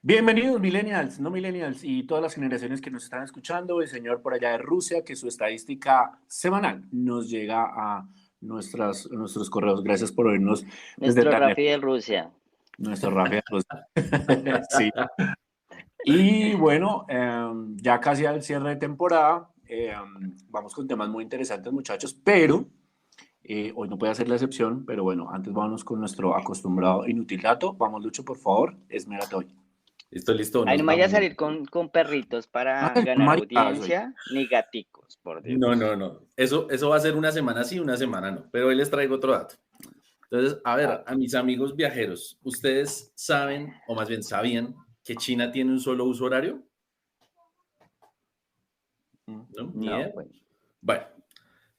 Bienvenidos millennials, no millennials y todas las generaciones que nos están escuchando, el señor por allá de Rusia, que su estadística semanal nos llega a nuestros correos. Gracias por oírnos desde Nuestro tan lejos, Rafi de Rusia. nuestro rápido. Sí. Y bueno, ya casi al cierre de temporada, vamos con temas muy interesantes, muchachos, pero hoy no puede ser la excepción, pero bueno, antes vámonos con nuestro acostumbrado inútil dato. Vamos, Lucho, por favor, esmérate hoy. Listo, listo, Ay, nos no me vaya a vamos. salir con perritos para Ay, ganar maricadas hoy. audiencia, ni gaticos, por No, Dios. no, no. Eso va a ser una semana sí, una semana no. Pero hoy les traigo otro dato. Entonces, a ver, a mis amigos viajeros, ¿ustedes saben, o más bien sabían, que China tiene un solo uso horario? ¿No? Ni No, idea. pues. Bueno,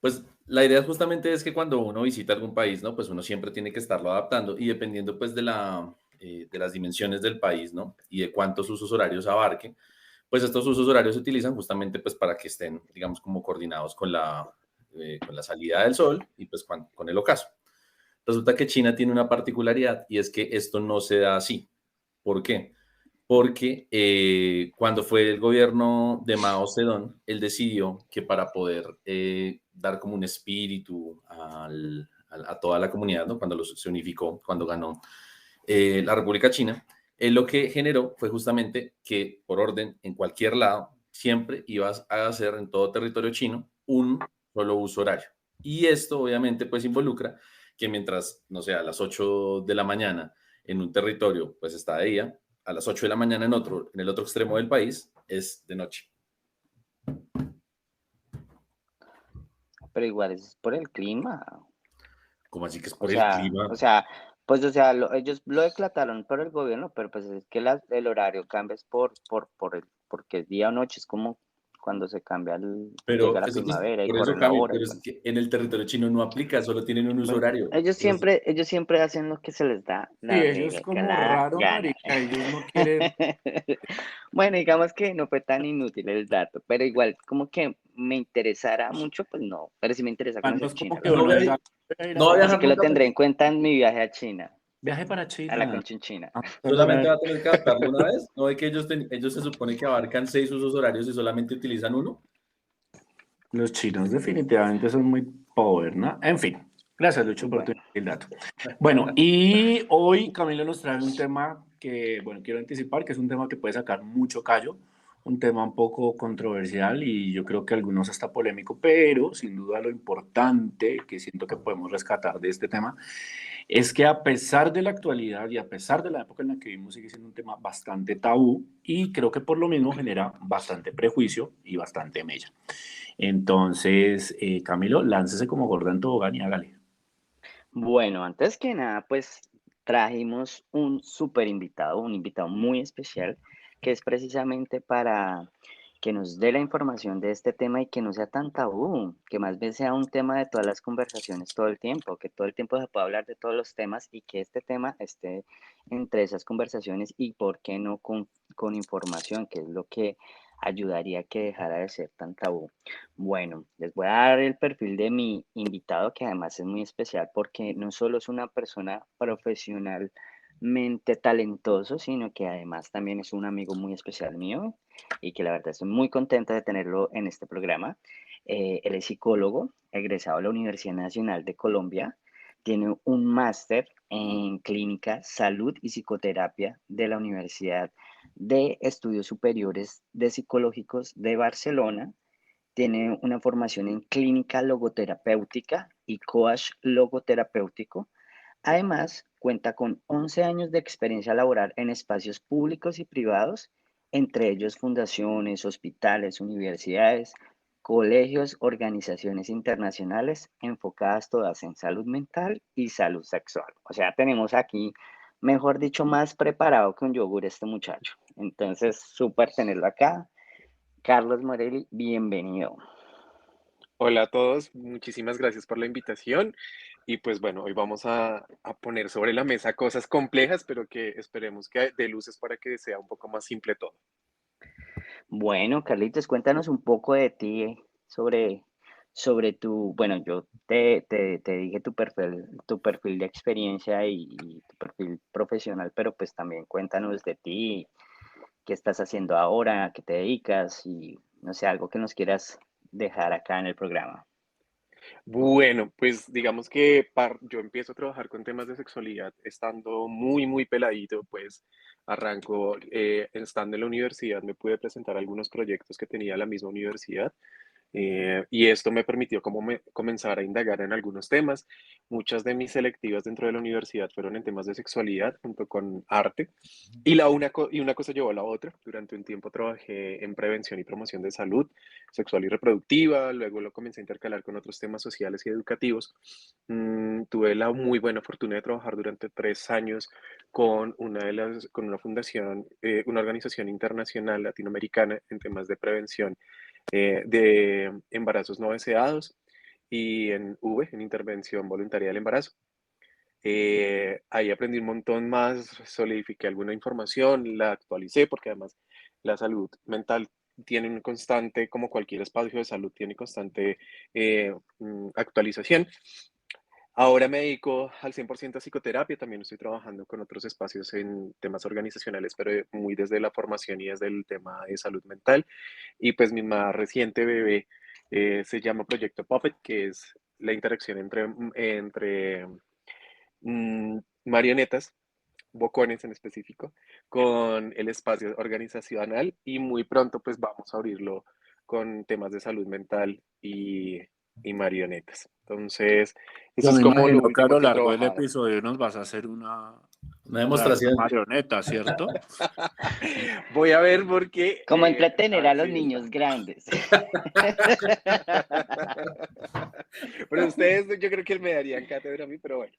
pues la idea justamente es que cuando uno visita algún país, ¿no? Pues uno siempre tiene que estarlo adaptando y dependiendo pues de las dimensiones del país, ¿no? Y de cuántos usos horarios abarque, pues estos usos horarios se utilizan justamente pues para que estén, digamos, como coordinados con la salida del sol y pues con el ocaso. Resulta que China tiene una particularidad y es que esto no se da así. ¿Por qué? Porque cuando fue el gobierno de Mao Zedong, él decidió que para poder dar como un espíritu a toda la comunidad, ¿no? Cuando se unificó, cuando ganó la República China, él lo que generó fue justamente que por orden, en cualquier lado, siempre ibas a hacer en todo territorio chino un solo uso horario. Y esto obviamente pues involucra que mientras, no sé, a las 8 de la mañana en un territorio pues está de día, a las 8 de la mañana en el otro extremo del país, es de noche. Pero igual es por el clima. Como así que es O por el sea, clima. o sea, pues, o sea, ellos lo declataron por el gobierno, pero pues es que el horario cambia es porque es día o noche, es como cuando se cambia, llega Pero la eso primavera y por eso corre la cambia, hora y pero es bueno. que en el territorio chino no aplica, solo tienen un uso Bueno, horario. ellos siempre hacen lo que se les da Sí, la ellos como regalada raro, gana. marica, ellos no quieren. Bueno, digamos que no fue tan inútil el dato, pero igual como que me interesará mucho, pues no, pero sí me interesa No conocer es como China, que la No uno voy verdad. a, diga, voy a ir no voy a Así viajar que lo nunca tendré en porque cuenta en mi viaje a China, viaje para a la China. Conchinchina. Vamos a volver a solamente ver. va a tener que adaptarlo una vez. ¿No ve que ellos se supone que abarcan 6 usos horarios y solamente utilizan uno? Los chinos definitivamente son muy power, ¿no? En fin, gracias Lucho por Bueno, el dato. Bueno, y hoy Camilo nos trae un tema que, bueno, quiero anticipar que es un tema que puede sacar mucho callo, un tema un poco controversial y yo creo que algunos hasta polémico, pero sin duda lo importante que siento que podemos rescatar de este tema es que a pesar de la actualidad y a pesar de la época en la que vivimos, sigue siendo un tema bastante tabú y creo que por lo mismo genera bastante prejuicio y bastante mella. Entonces, Camilo, láncese como gorda en tobogán y hágale. bueno, antes que nada, pues trajimos un invitado muy especial, que es precisamente para que nos dé la información de este tema y que no sea tan tabú, que más bien sea un tema de todas las conversaciones todo el tiempo, que todo el tiempo se pueda hablar de todos los temas y que este tema esté entre esas conversaciones y por qué no con información, que es lo que ayudaría a que dejara de ser tan tabú. Bueno, les voy a dar el perfil de mi invitado, que además es muy especial porque no solo es una persona profesionalmente talentoso, sino que además también es un amigo muy especial mío y que la verdad estoy muy contenta de tenerlo en este programa. Él es psicólogo, egresado de la Universidad Nacional de Colombia, tiene un máster en clínica, salud y psicoterapia de la Universidad de Estudios Superiores de Psicológicos de Barcelona, tiene una formación en clínica logoterapéutica y coach logoterapéutico. Además, cuenta con 11 años de experiencia laboral en espacios públicos y privados, entre ellos fundaciones, hospitales, universidades, colegios, organizaciones internacionales enfocadas todas en salud mental y salud sexual. O sea, tenemos aquí, mejor dicho, más preparado que un yogur este muchacho. Entonces, súper tenerlo acá. Carlos Morelli, bienvenido. Hola a todos, muchísimas gracias por la invitación y pues bueno, hoy vamos a poner sobre la mesa cosas complejas, pero que esperemos que dé luces para que sea un poco más simple todo. Bueno, Carlitos, cuéntanos un poco de ti, sobre tu, bueno, yo te dije tu perfil de experiencia y tu perfil profesional, pero pues también cuéntanos de ti, qué estás haciendo ahora, a qué te dedicas y no sé, algo que nos quieras dejar acá en el programa. Bueno, pues digamos que yo empiezo a trabajar con temas de sexualidad estando muy, muy peladito, pues arranco, estando en la universidad, me pude presentar algunos proyectos que tenía la misma universidad. Y esto me permitió como comenzar a indagar en algunos temas. Muchas de mis selectivas dentro de la universidad fueron en temas de sexualidad junto con arte. Y una cosa llevó a la otra. Durante un tiempo trabajé en prevención y promoción de salud sexual y reproductiva. Luego lo comencé a intercalar con otros temas sociales y educativos. Tuve la muy buena fortuna de trabajar durante 3 años con con una fundación, una organización internacional latinoamericana en temas de prevención de embarazos no deseados y en en intervención voluntaria del embarazo. Ahí aprendí un montón más, solidifiqué alguna información, la actualicé porque además la salud mental tiene un constante, como cualquier espacio de salud, tiene constante actualización. Ahora me dedico al 100% a psicoterapia, también estoy trabajando con otros espacios en temas organizacionales, pero muy desde la formación y desde el tema de salud mental. Y pues mi más reciente bebé se llama Proyecto Puppet, que es la interacción entre marionetas, bocones en específico, con el espacio organizacional y muy pronto pues vamos a abrirlo con temas de salud mental y marionetas. Entonces, eso Yo es me como lo imagino que a último lo que he largo del trabajado. episodio nos vas a hacer Una una demostración. marioneta, ¿cierto? Voy a ver porque Como entretener a los así está. niños grandes. Pero ustedes, yo creo que me darían cátedra a mí, pero bueno.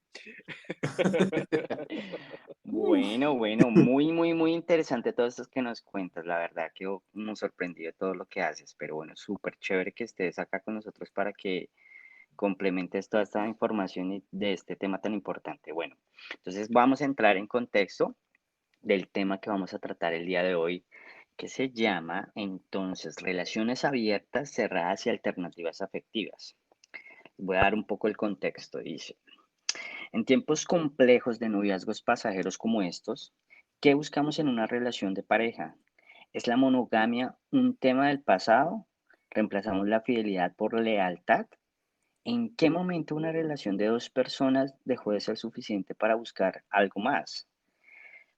Bueno, bueno, muy, muy, muy interesante todo esto que nos cuentas. La verdad que nos sorprendió todo lo que haces, pero bueno, súper chévere que estés acá con nosotros para que complementes toda esta información de este tema tan importante. Bueno, entonces vamos a entrar en contexto del tema que vamos a tratar el día de hoy, que se llama entonces relaciones abiertas, cerradas y alternativas afectivas. Voy a dar un poco el contexto, dice. En tiempos complejos de noviazgos pasajeros como estos, ¿qué buscamos en una relación de pareja? ¿Es la monogamia un tema del pasado? ¿Reemplazamos la fidelidad por lealtad? ¿En qué momento una relación de dos personas dejó de ser suficiente para buscar algo más?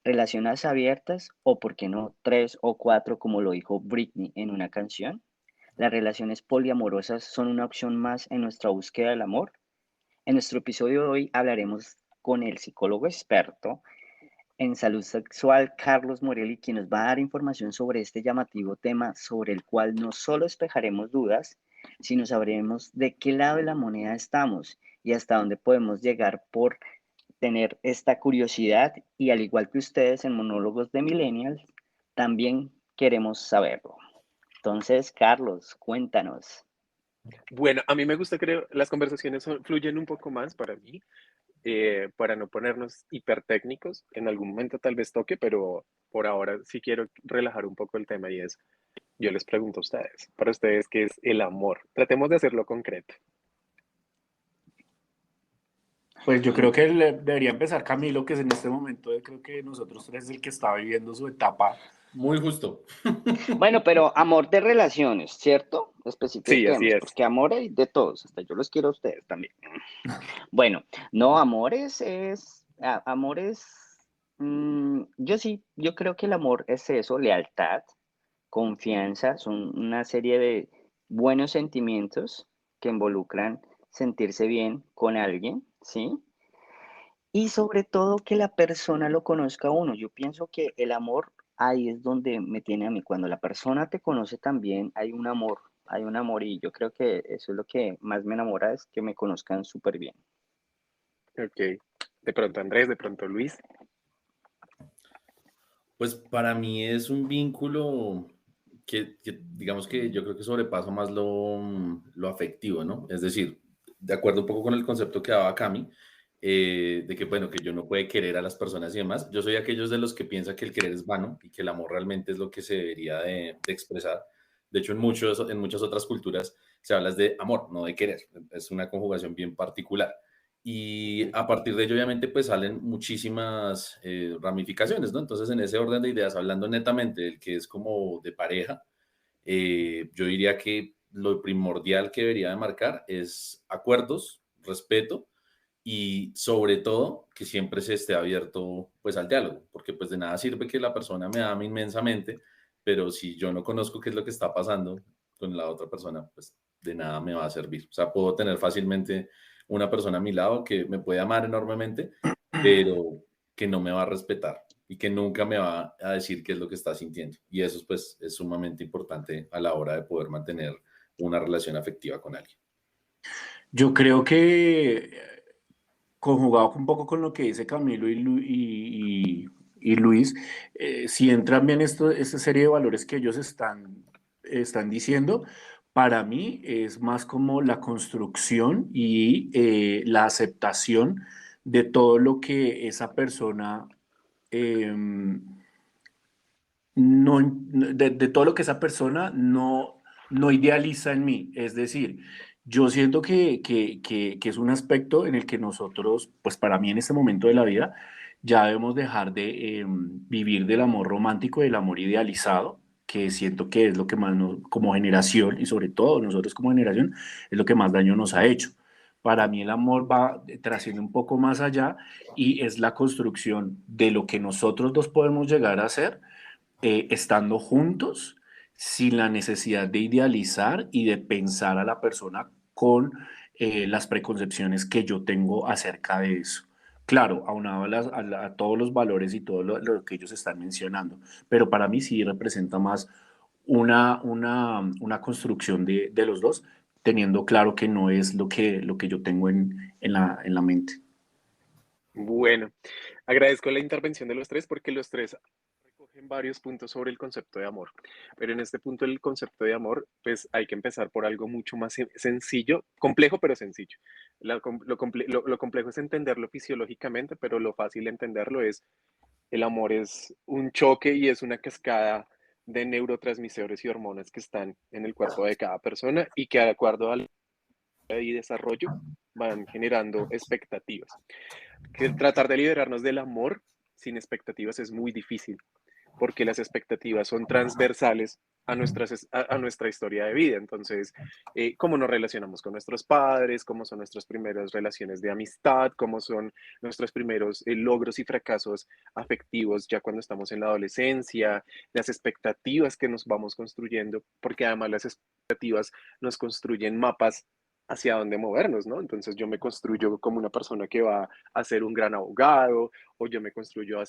¿Relaciones abiertas o, por qué no, tres o cuatro, como lo dijo Britney en una canción? ¿Las relaciones poliamorosas son una opción más en nuestra búsqueda del amor? En nuestro episodio de hoy hablaremos con el psicólogo experto en salud sexual, Carlos Morelli, quien nos va a dar información sobre este llamativo tema sobre el cual no solo despejaremos dudas, sino sabremos de qué lado de la moneda estamos y hasta dónde podemos llegar por tener esta curiosidad y al igual que ustedes en Monólogos de Millennials, también queremos saberlo. Entonces, Carlos, cuéntanos. Bueno, a mí me gusta, creo, las conversaciones fluyen un poco más para mí, para no ponernos hipertécnicos. En algún momento tal vez toque, pero por ahora sí quiero relajar un poco el tema y es, yo les pregunto a ustedes, para ustedes, ¿qué es el amor? Tratemos de hacerlo concreto. Pues yo creo que debería empezar Camilo, que es en este momento, creo que nosotros tres es el que está viviendo su etapa. Muy justo. Bueno, pero amor de relaciones, ¿cierto? Sí, así Especifiquemos, es. porque amor hay de todos, hasta yo los quiero a ustedes también. Bueno, no, amores, yo sí, yo creo que el amor es eso, lealtad, confianza, son una serie de buenos sentimientos que involucran sentirse bien con alguien, ¿sí? Y sobre todo que la persona lo conozca a uno. Yo pienso que el amor ahí es donde me tiene a mí. Cuando la persona te conoce también hay un amor y yo creo que eso es lo que más me enamora, es que me conozcan súper bien. Ok. De pronto Andrés, de pronto Luis. Pues para mí es un vínculo que digamos que yo creo que sobrepasa más lo afectivo, ¿no? Es decir, de acuerdo un poco con el concepto que daba Cami, de que, bueno, que yo no puede querer a las personas y demás. Yo soy aquellos de los que piensa que el querer es vano y que el amor realmente es lo que se debería de expresar. De hecho, en muchas otras culturas se habla de amor, no de querer. Es una conjugación bien particular. Y a partir de ello, obviamente, pues salen muchísimas ramificaciones, ¿no? Entonces, en ese orden de ideas, hablando netamente del que es como de pareja, yo diría que lo primordial que debería de marcar es acuerdos, respeto y sobre todo que siempre se esté abierto pues al diálogo, porque pues de nada sirve que la persona me ame inmensamente, pero si yo no conozco qué es lo que está pasando con la otra persona, pues de nada me va a servir. O sea, puedo tener fácilmente una persona a mi lado que me puede amar enormemente, pero que no me va a respetar y que nunca me va a decir qué es lo que está sintiendo. Y eso pues es sumamente importante a la hora de poder mantener una relación afectiva con alguien. Yo creo que conjugado un poco con lo que dice Camilo y Luis, si entran bien esta serie de valores que ellos están diciendo, para mí es más como la construcción y la aceptación de todo lo que esa persona no, de todo lo que esa persona no idealiza en mí. Es decir, yo siento que es un aspecto en el que nosotros, pues para mí en este momento de la vida, ya debemos dejar de vivir del amor romántico, del amor idealizado, que siento que es lo que más como generación, y sobre todo nosotros como generación, es lo que más daño nos ha hecho. Para mí el amor va trasciende un poco más allá y es la construcción de lo que nosotros dos podemos llegar a hacer estando juntos sin la necesidad de idealizar y de pensar a la persona con las preconcepciones que yo tengo acerca de eso. Claro, aunado a todos los valores y todo lo que ellos están mencionando, pero para mí sí representa más una construcción de los dos, teniendo claro que no es lo que yo tengo en la mente. Bueno, agradezco la intervención de los tres porque los tres recogen varios puntos sobre el concepto de amor. Pero en este punto del concepto de amor, pues hay que empezar por algo mucho más sencillo, complejo pero sencillo. Lo complejo es entenderlo fisiológicamente, pero lo fácil de entenderlo es el amor es un choque y es una cascada de neurotransmisores y hormonas que están en el cuerpo de cada persona y que de acuerdo al y desarrollo van generando expectativas. Que tratar de liberarnos del amor sin expectativas es muy difícil, porque las expectativas son transversales a nuestra historia de vida. Entonces, cómo nos relacionamos con nuestros padres, cómo son nuestras primeras relaciones de amistad, cómo son nuestros primeros logros y fracasos afectivos ya cuando estamos en la adolescencia, las expectativas que nos vamos construyendo, porque además las expectativas nos construyen mapas hacia dónde movernos, ¿no? Entonces yo me construyo como una persona que va a ser un gran abogado, o yo me construyo a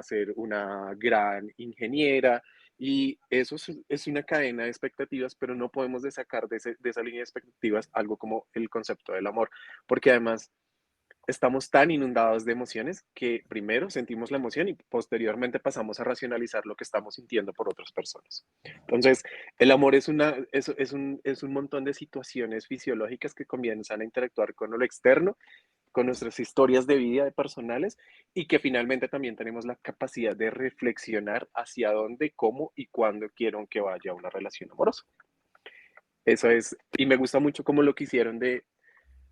ser una gran ingeniera, y eso es una cadena de expectativas, pero no podemos sacar de esa línea de expectativas algo como el concepto del amor, porque además estamos tan inundados de emociones que primero sentimos la emoción y posteriormente pasamos a racionalizar lo que estamos sintiendo por otras personas. Entonces, el amor es un montón de situaciones fisiológicas que comienzan a interactuar con lo externo, con nuestras historias de vida de personales, y que finalmente también tenemos la capacidad de reflexionar hacia dónde, cómo y cuándo quiero que vaya una relación amorosa. Eso es, y me gusta mucho cómo lo que hicieron de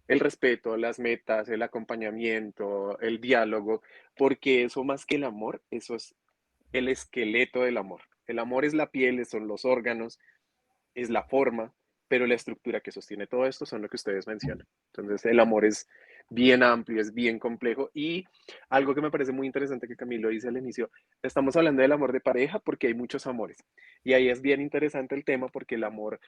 el respeto, las metas, el acompañamiento, el diálogo, porque eso más que el amor, eso es el esqueleto del amor. El amor es la piel, son los órganos, es la forma, pero la estructura que sostiene todo esto son lo que ustedes mencionan. Entonces, el amor es bien amplio, es bien complejo, y algo que me parece muy interesante que Camilo dice al inicio, estamos hablando del amor de pareja porque hay muchos amores. Y ahí es bien interesante el tema porque el amor,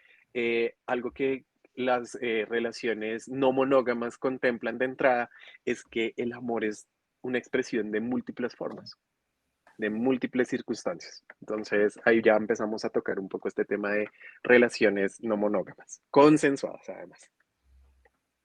algo que las relaciones no monógamas contemplan de entrada, es que el amor es una expresión de múltiples formas, de múltiples circunstancias. Entonces ahí ya empezamos a tocar un poco este tema de relaciones no monógamas, consensuadas además.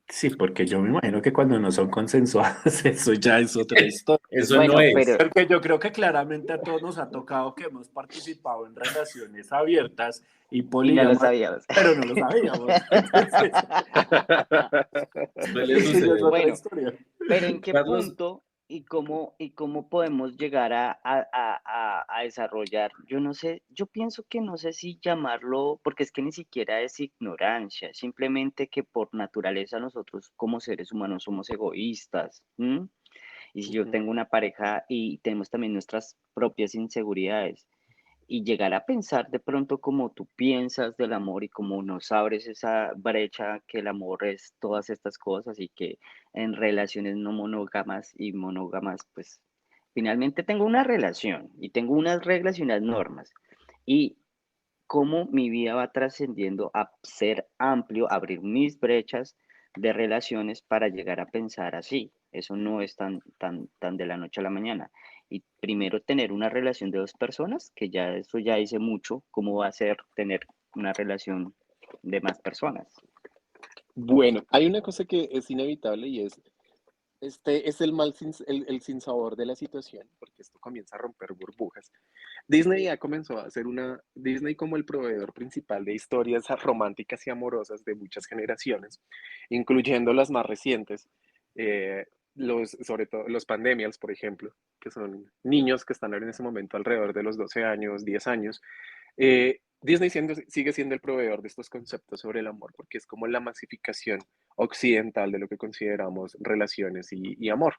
Sí, porque yo me imagino que cuando no son consensuadas, eso ya es otra historia. Eso no Bueno, es. pero Porque yo creo que claramente a todos nos ha tocado que hemos participado en relaciones abiertas y y no lo polígamas, sabíamos. pero no lo sabíamos. Entonces, Suele eso ya es suceder. otra Bueno, historia. pero ¿en qué Carlos, punto? y cómo podemos llegar a desarrollar, yo no sé, yo pienso que no sé si llamarlo, porque es que ni siquiera es ignorancia, simplemente que por naturaleza nosotros como seres humanos somos egoístas. ¿M? Y si yo Ujú. tengo una pareja y tenemos también nuestras propias inseguridades, y llegar a pensar de pronto como tú piensas del amor y como nos abres esa brecha que el amor es todas estas cosas y que en relaciones no monógamas y monógamas, pues finalmente tengo una relación y tengo unas reglas y unas normas. Y cómo mi vida va trascendiendo a ser amplio, abrir mis brechas de relaciones para llegar a pensar así. Eso no es tan de la noche a la mañana. Y primero tener una relación de dos personas, que ya eso ya hice mucho, cómo va a ser tener una relación de más personas. Bueno, hay una cosa que es inevitable y es, este es el mal el sinsabor de la situación, porque esto comienza a romper burbujas. Disney ya comenzó a hacer Disney como el proveedor principal de historias románticas y amorosas de muchas generaciones, incluyendo las más recientes, eh, sobre todo los pandemials, por ejemplo, que son niños que están en ese momento alrededor de los 12 años, 10 años. Disney sigue siendo el proveedor de estos conceptos sobre el amor, porque es como la masificación occidental de lo que consideramos relaciones y amor.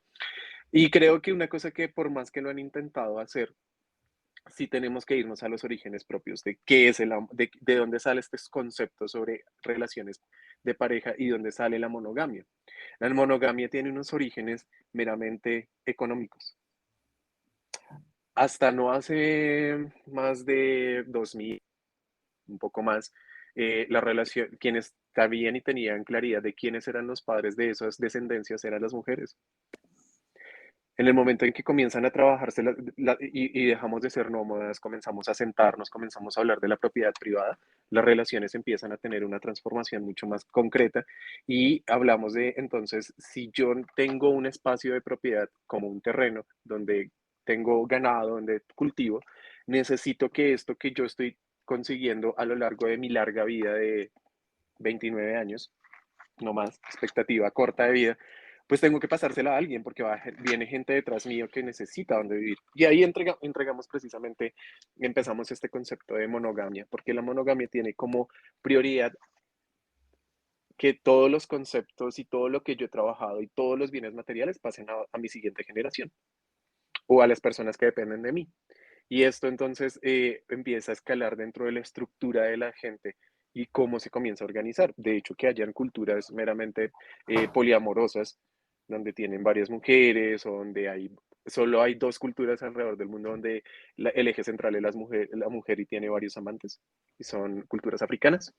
Y creo que una cosa que por más que lo han intentado hacer, sí tenemos que irnos a los orígenes propios de qué es de dónde sale este concepto sobre relaciones de pareja y dónde sale la monogamia. La monogamia tiene unos orígenes meramente económicos. Hasta no hace más de 2000, un poco más, la relación, quienes sabían y tenían claridad de quiénes eran los padres de esas descendencias eran las mujeres. En el momento en que comienzan a trabajarse y dejamos de ser nómadas, comenzamos a sentarnos, comenzamos a hablar de la propiedad privada, las relaciones empiezan a tener una transformación mucho más concreta y hablamos de, entonces, si yo tengo un espacio de propiedad como un terreno donde tengo ganado, donde cultivo, necesito que esto que yo estoy consiguiendo a lo largo de mi larga vida de 29 años, no más, expectativa corta de vida, pues tengo que pasársela a alguien porque viene gente detrás mío que necesita donde vivir. Y ahí entregamos precisamente, empezamos este concepto de monogamia, porque la monogamia tiene como prioridad que todos los conceptos y todo lo que yo he trabajado y todos los bienes materiales pasen a mi siguiente generación o a las personas que dependen de mí. Y esto entonces empieza a escalar dentro de la estructura de la gente y cómo se comienza a organizar. De hecho, que hayan culturas meramente poliamorosas, donde tienen varias mujeres, o donde solo hay dos culturas alrededor del mundo donde el eje central es la mujer y tiene varios amantes, y son culturas africanas,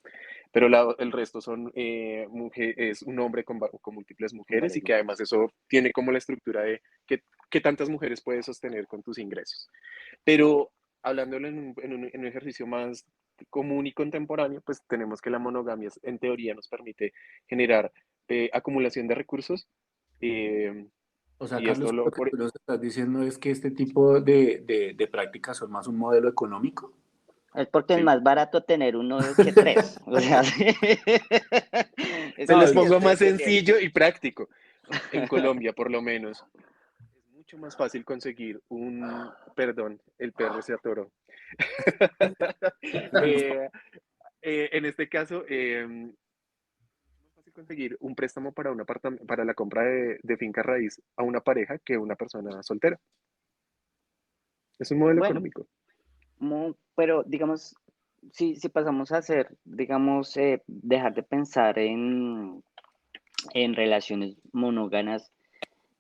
pero el resto son es un hombre con múltiples mujeres y que además eso tiene como la estructura de que tantas mujeres puedes sostener con tus ingresos. Pero hablándolo en un ejercicio más común y contemporáneo, pues tenemos que la monogamia en teoría nos permite generar acumulación de recursos. eh, O sea, y esto Carlos, lo lo que por, tú nos estás diciendo es que este tipo de prácticas son más un modelo económico. Es porque es sí. más barato tener uno que tres. O sea, sí. Se Eso No, los sí pongo estoy más entendiendo. sencillo y práctico. En Colombia, por lo menos, es mucho más fácil conseguir perdón, el perro se atoró. Eh, en este caso, es más fácil conseguir un préstamo para para la compra de finca raíz a una pareja que una persona soltera. Es un modelo Bueno, económico. pero digamos, si pasamos a hacer, digamos, dejar de pensar en relaciones monógamas,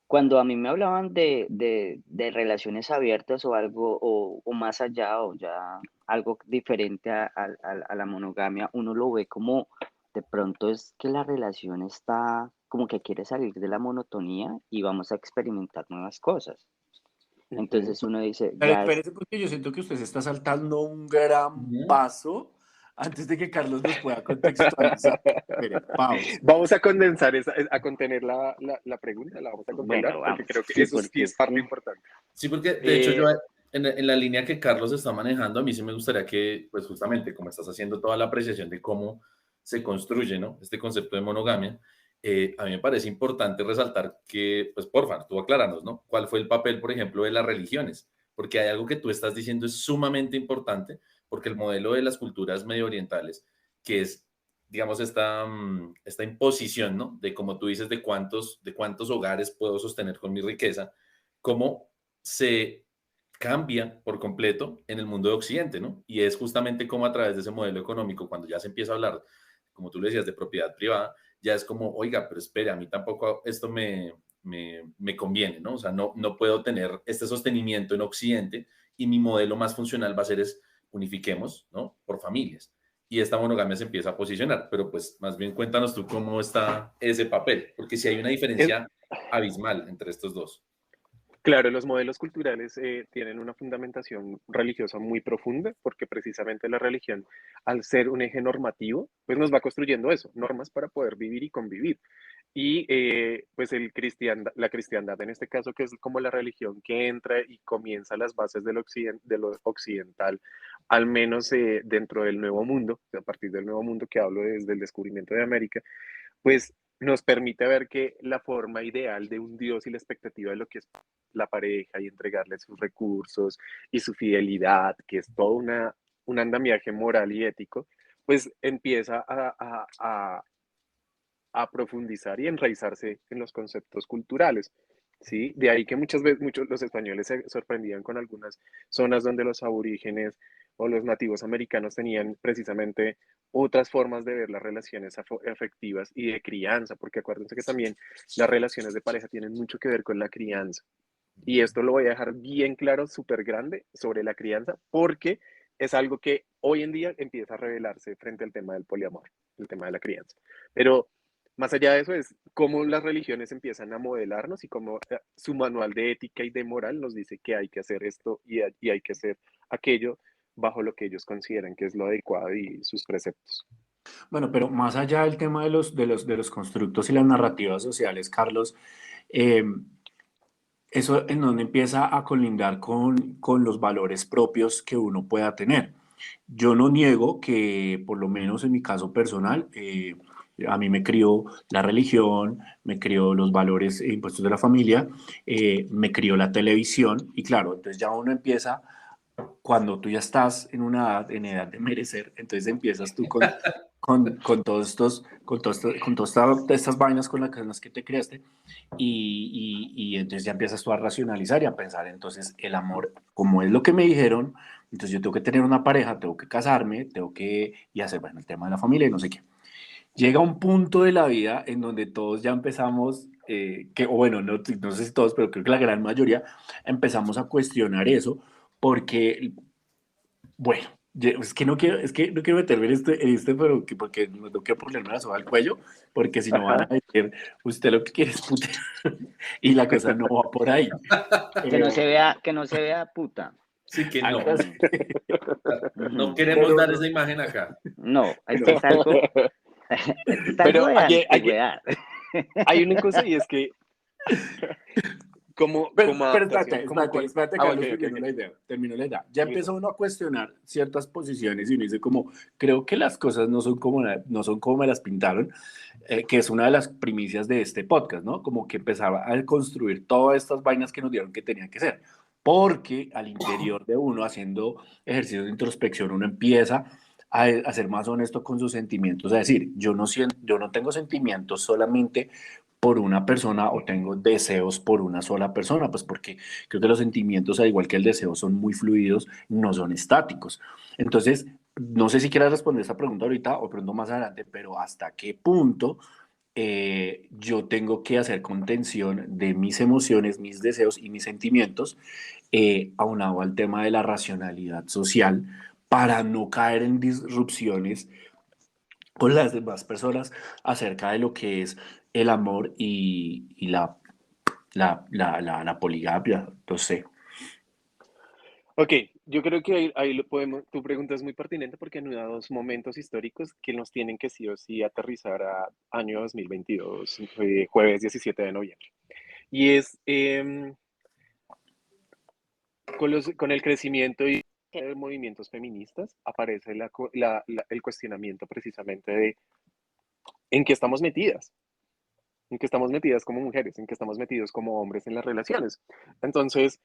cuando a mí me hablaban de relaciones abiertas o algo, o más allá, o ya algo diferente a la monogamia, uno lo ve como de pronto es que la relación está como que quiere salir de la monotonía y vamos a experimentar nuevas cosas. Ujú. Entonces uno dice, Pero ya es, espérese porque yo siento que usted se está saltando un gran Ujú. paso antes de que Carlos nos pueda contextualizar. Espere, pausa. Vamos a condensar, a contener la pregunta, la vamos a contener, bueno, porque vamos, creo que sí, eso sí porque es es parte que importante. Sí, porque de hecho yo Eh, en la línea que Carlos está manejando, a mí sí me gustaría que, pues justamente como estás haciendo toda la apreciación de cómo se construye, ¿no? Este concepto de monogamia, a mí me parece importante resaltar que, pues porfa, tú acláranos, ¿no? ¿Cuál fue el papel, por ejemplo, de las religiones? Porque hay algo que tú estás diciendo es sumamente importante, porque el modelo de las culturas medio orientales, que es, digamos, esta imposición, ¿no? De como tú dices, de cuántos hogares puedo sostener con mi riqueza, cómo se cambia por completo en el mundo de Occidente, ¿no? Y es justamente como a través de ese modelo económico, cuando ya se empieza a hablar, como tú le decías, de propiedad privada, ya es como, oiga, pero espere, a mí tampoco esto me conviene, ¿no? O sea, no puedo tener este sostenimiento en Occidente y mi modelo más funcional va a ser es unifiquemos, ¿no? Por familias. Y esta monogamia se empieza a posicionar, pero pues más bien cuéntanos tú cómo está ese papel, porque si hay una Es, diferencia abismal entre estos dos. claro, los modelos culturales tienen una fundamentación religiosa muy profunda porque precisamente la religión, al ser un eje normativo, pues nos va construyendo eso, normas para poder vivir y convivir. Y pues la cristiandad en este caso, que es como la religión que entra y comienza las bases de lo occidental, al menos dentro del Nuevo Mundo, a partir del Nuevo Mundo que hablo desde el descubrimiento de América, pues nos permite ver que la forma ideal de un Dios y la expectativa de lo que es la pareja y entregarle sus recursos y su fidelidad, que es todo un andamiaje moral y ético, pues empieza a profundizar y enraizarse en los conceptos culturales. ¿Sí? De ahí que muchas veces los españoles se sorprendían con algunas zonas donde los aborígenes o los nativos americanos tenían precisamente otras formas de ver las relaciones afectivas y de crianza, porque acuérdense que también las relaciones de pareja tienen mucho que ver con la crianza. Y esto lo voy a dejar bien claro, súper grande, sobre la crianza, porque es algo que hoy en día empieza a revelarse frente al tema del poliamor, el tema de la crianza. Pero más allá de eso es cómo las religiones empiezan a modelarnos y cómo su manual de ética y de moral nos dice que hay que hacer esto y hay que hacer aquello bajo lo que ellos consideran que es lo adecuado y sus preceptos. Bueno, pero más allá del tema de los constructos y las narrativas sociales, Carlos, eh, eso en donde empieza a colindar con los valores propios que uno pueda tener. Yo no niego que, por lo menos en mi caso personal, a mí me crió la religión, me crió los valores e impuestos de la familia, me crió la televisión y claro, entonces ya uno empieza, cuando tú ya estás en edad de merecer, entonces empiezas tú con todos estos, con todas estas vainas con las que te creaste y entonces ya empiezas tú a racionalizar y a pensar, entonces el amor, como es lo que me dijeron, entonces yo tengo que tener una pareja, tengo que casarme, tengo que, y hacer, bueno, el tema de la familia y no sé qué. Llega un punto de la vida en donde todos ya empezamos, o bueno, no sé si todos, pero creo que la gran mayoría empezamos a cuestionar eso, porque bueno, es que no quiero meterme en este, pero porque no tengo que ponerme la soga al cuello, porque si no van a Ajá. decir, usted lo que quiere es putear, y la cosa no va por ahí. Eh, Que no se vea puta. Sí que algo no. así. Ujú, No ujú. queremos Pero dar no, esa imagen acá. No, esto pero, es algo, esto es algo Pero de antigüedad. hay una cosa y es que como pero adaptación, espérate, ok, Carlos, ok, ok. termino la idea. Ya Listo. empezó uno a cuestionar ciertas posiciones y uno dice como, creo que las cosas no son como me las pintaron, que es una de las primicias de este podcast, ¿no? Como que empezaba a construir todas estas vainas que nos dieron que tenían que ser. Porque al interior de uno, haciendo ejercicios de introspección, uno empieza a ser más honesto con sus sentimientos, a decir, yo no tengo sentimientos solamente por una persona o tengo deseos por una sola persona, pues porque creo que los sentimientos, al igual que el deseo, son muy fluidos, no son estáticos. Entonces, no sé si quieras responder esta pregunta ahorita o pronto más adelante, pero ¿hasta qué punto yo tengo que hacer contención de mis emociones, mis deseos y mis sentimientos, aunado al tema de la racionalidad social, para no caer en disrupciones con las demás personas acerca de lo que es el amor y la poligamia? No sé. Ok, yo creo que ahí lo podemos, tu pregunta es muy pertinente porque anuda dos momentos históricos que nos tienen que sí o sí aterrizar a año 2022, jueves 17 de noviembre. Y es con el crecimiento y de movimientos feministas aparece el cuestionamiento precisamente de en qué estamos metidas. en que estamos metidas como mujeres, en que estamos metidos como hombres en las relaciones. Entonces,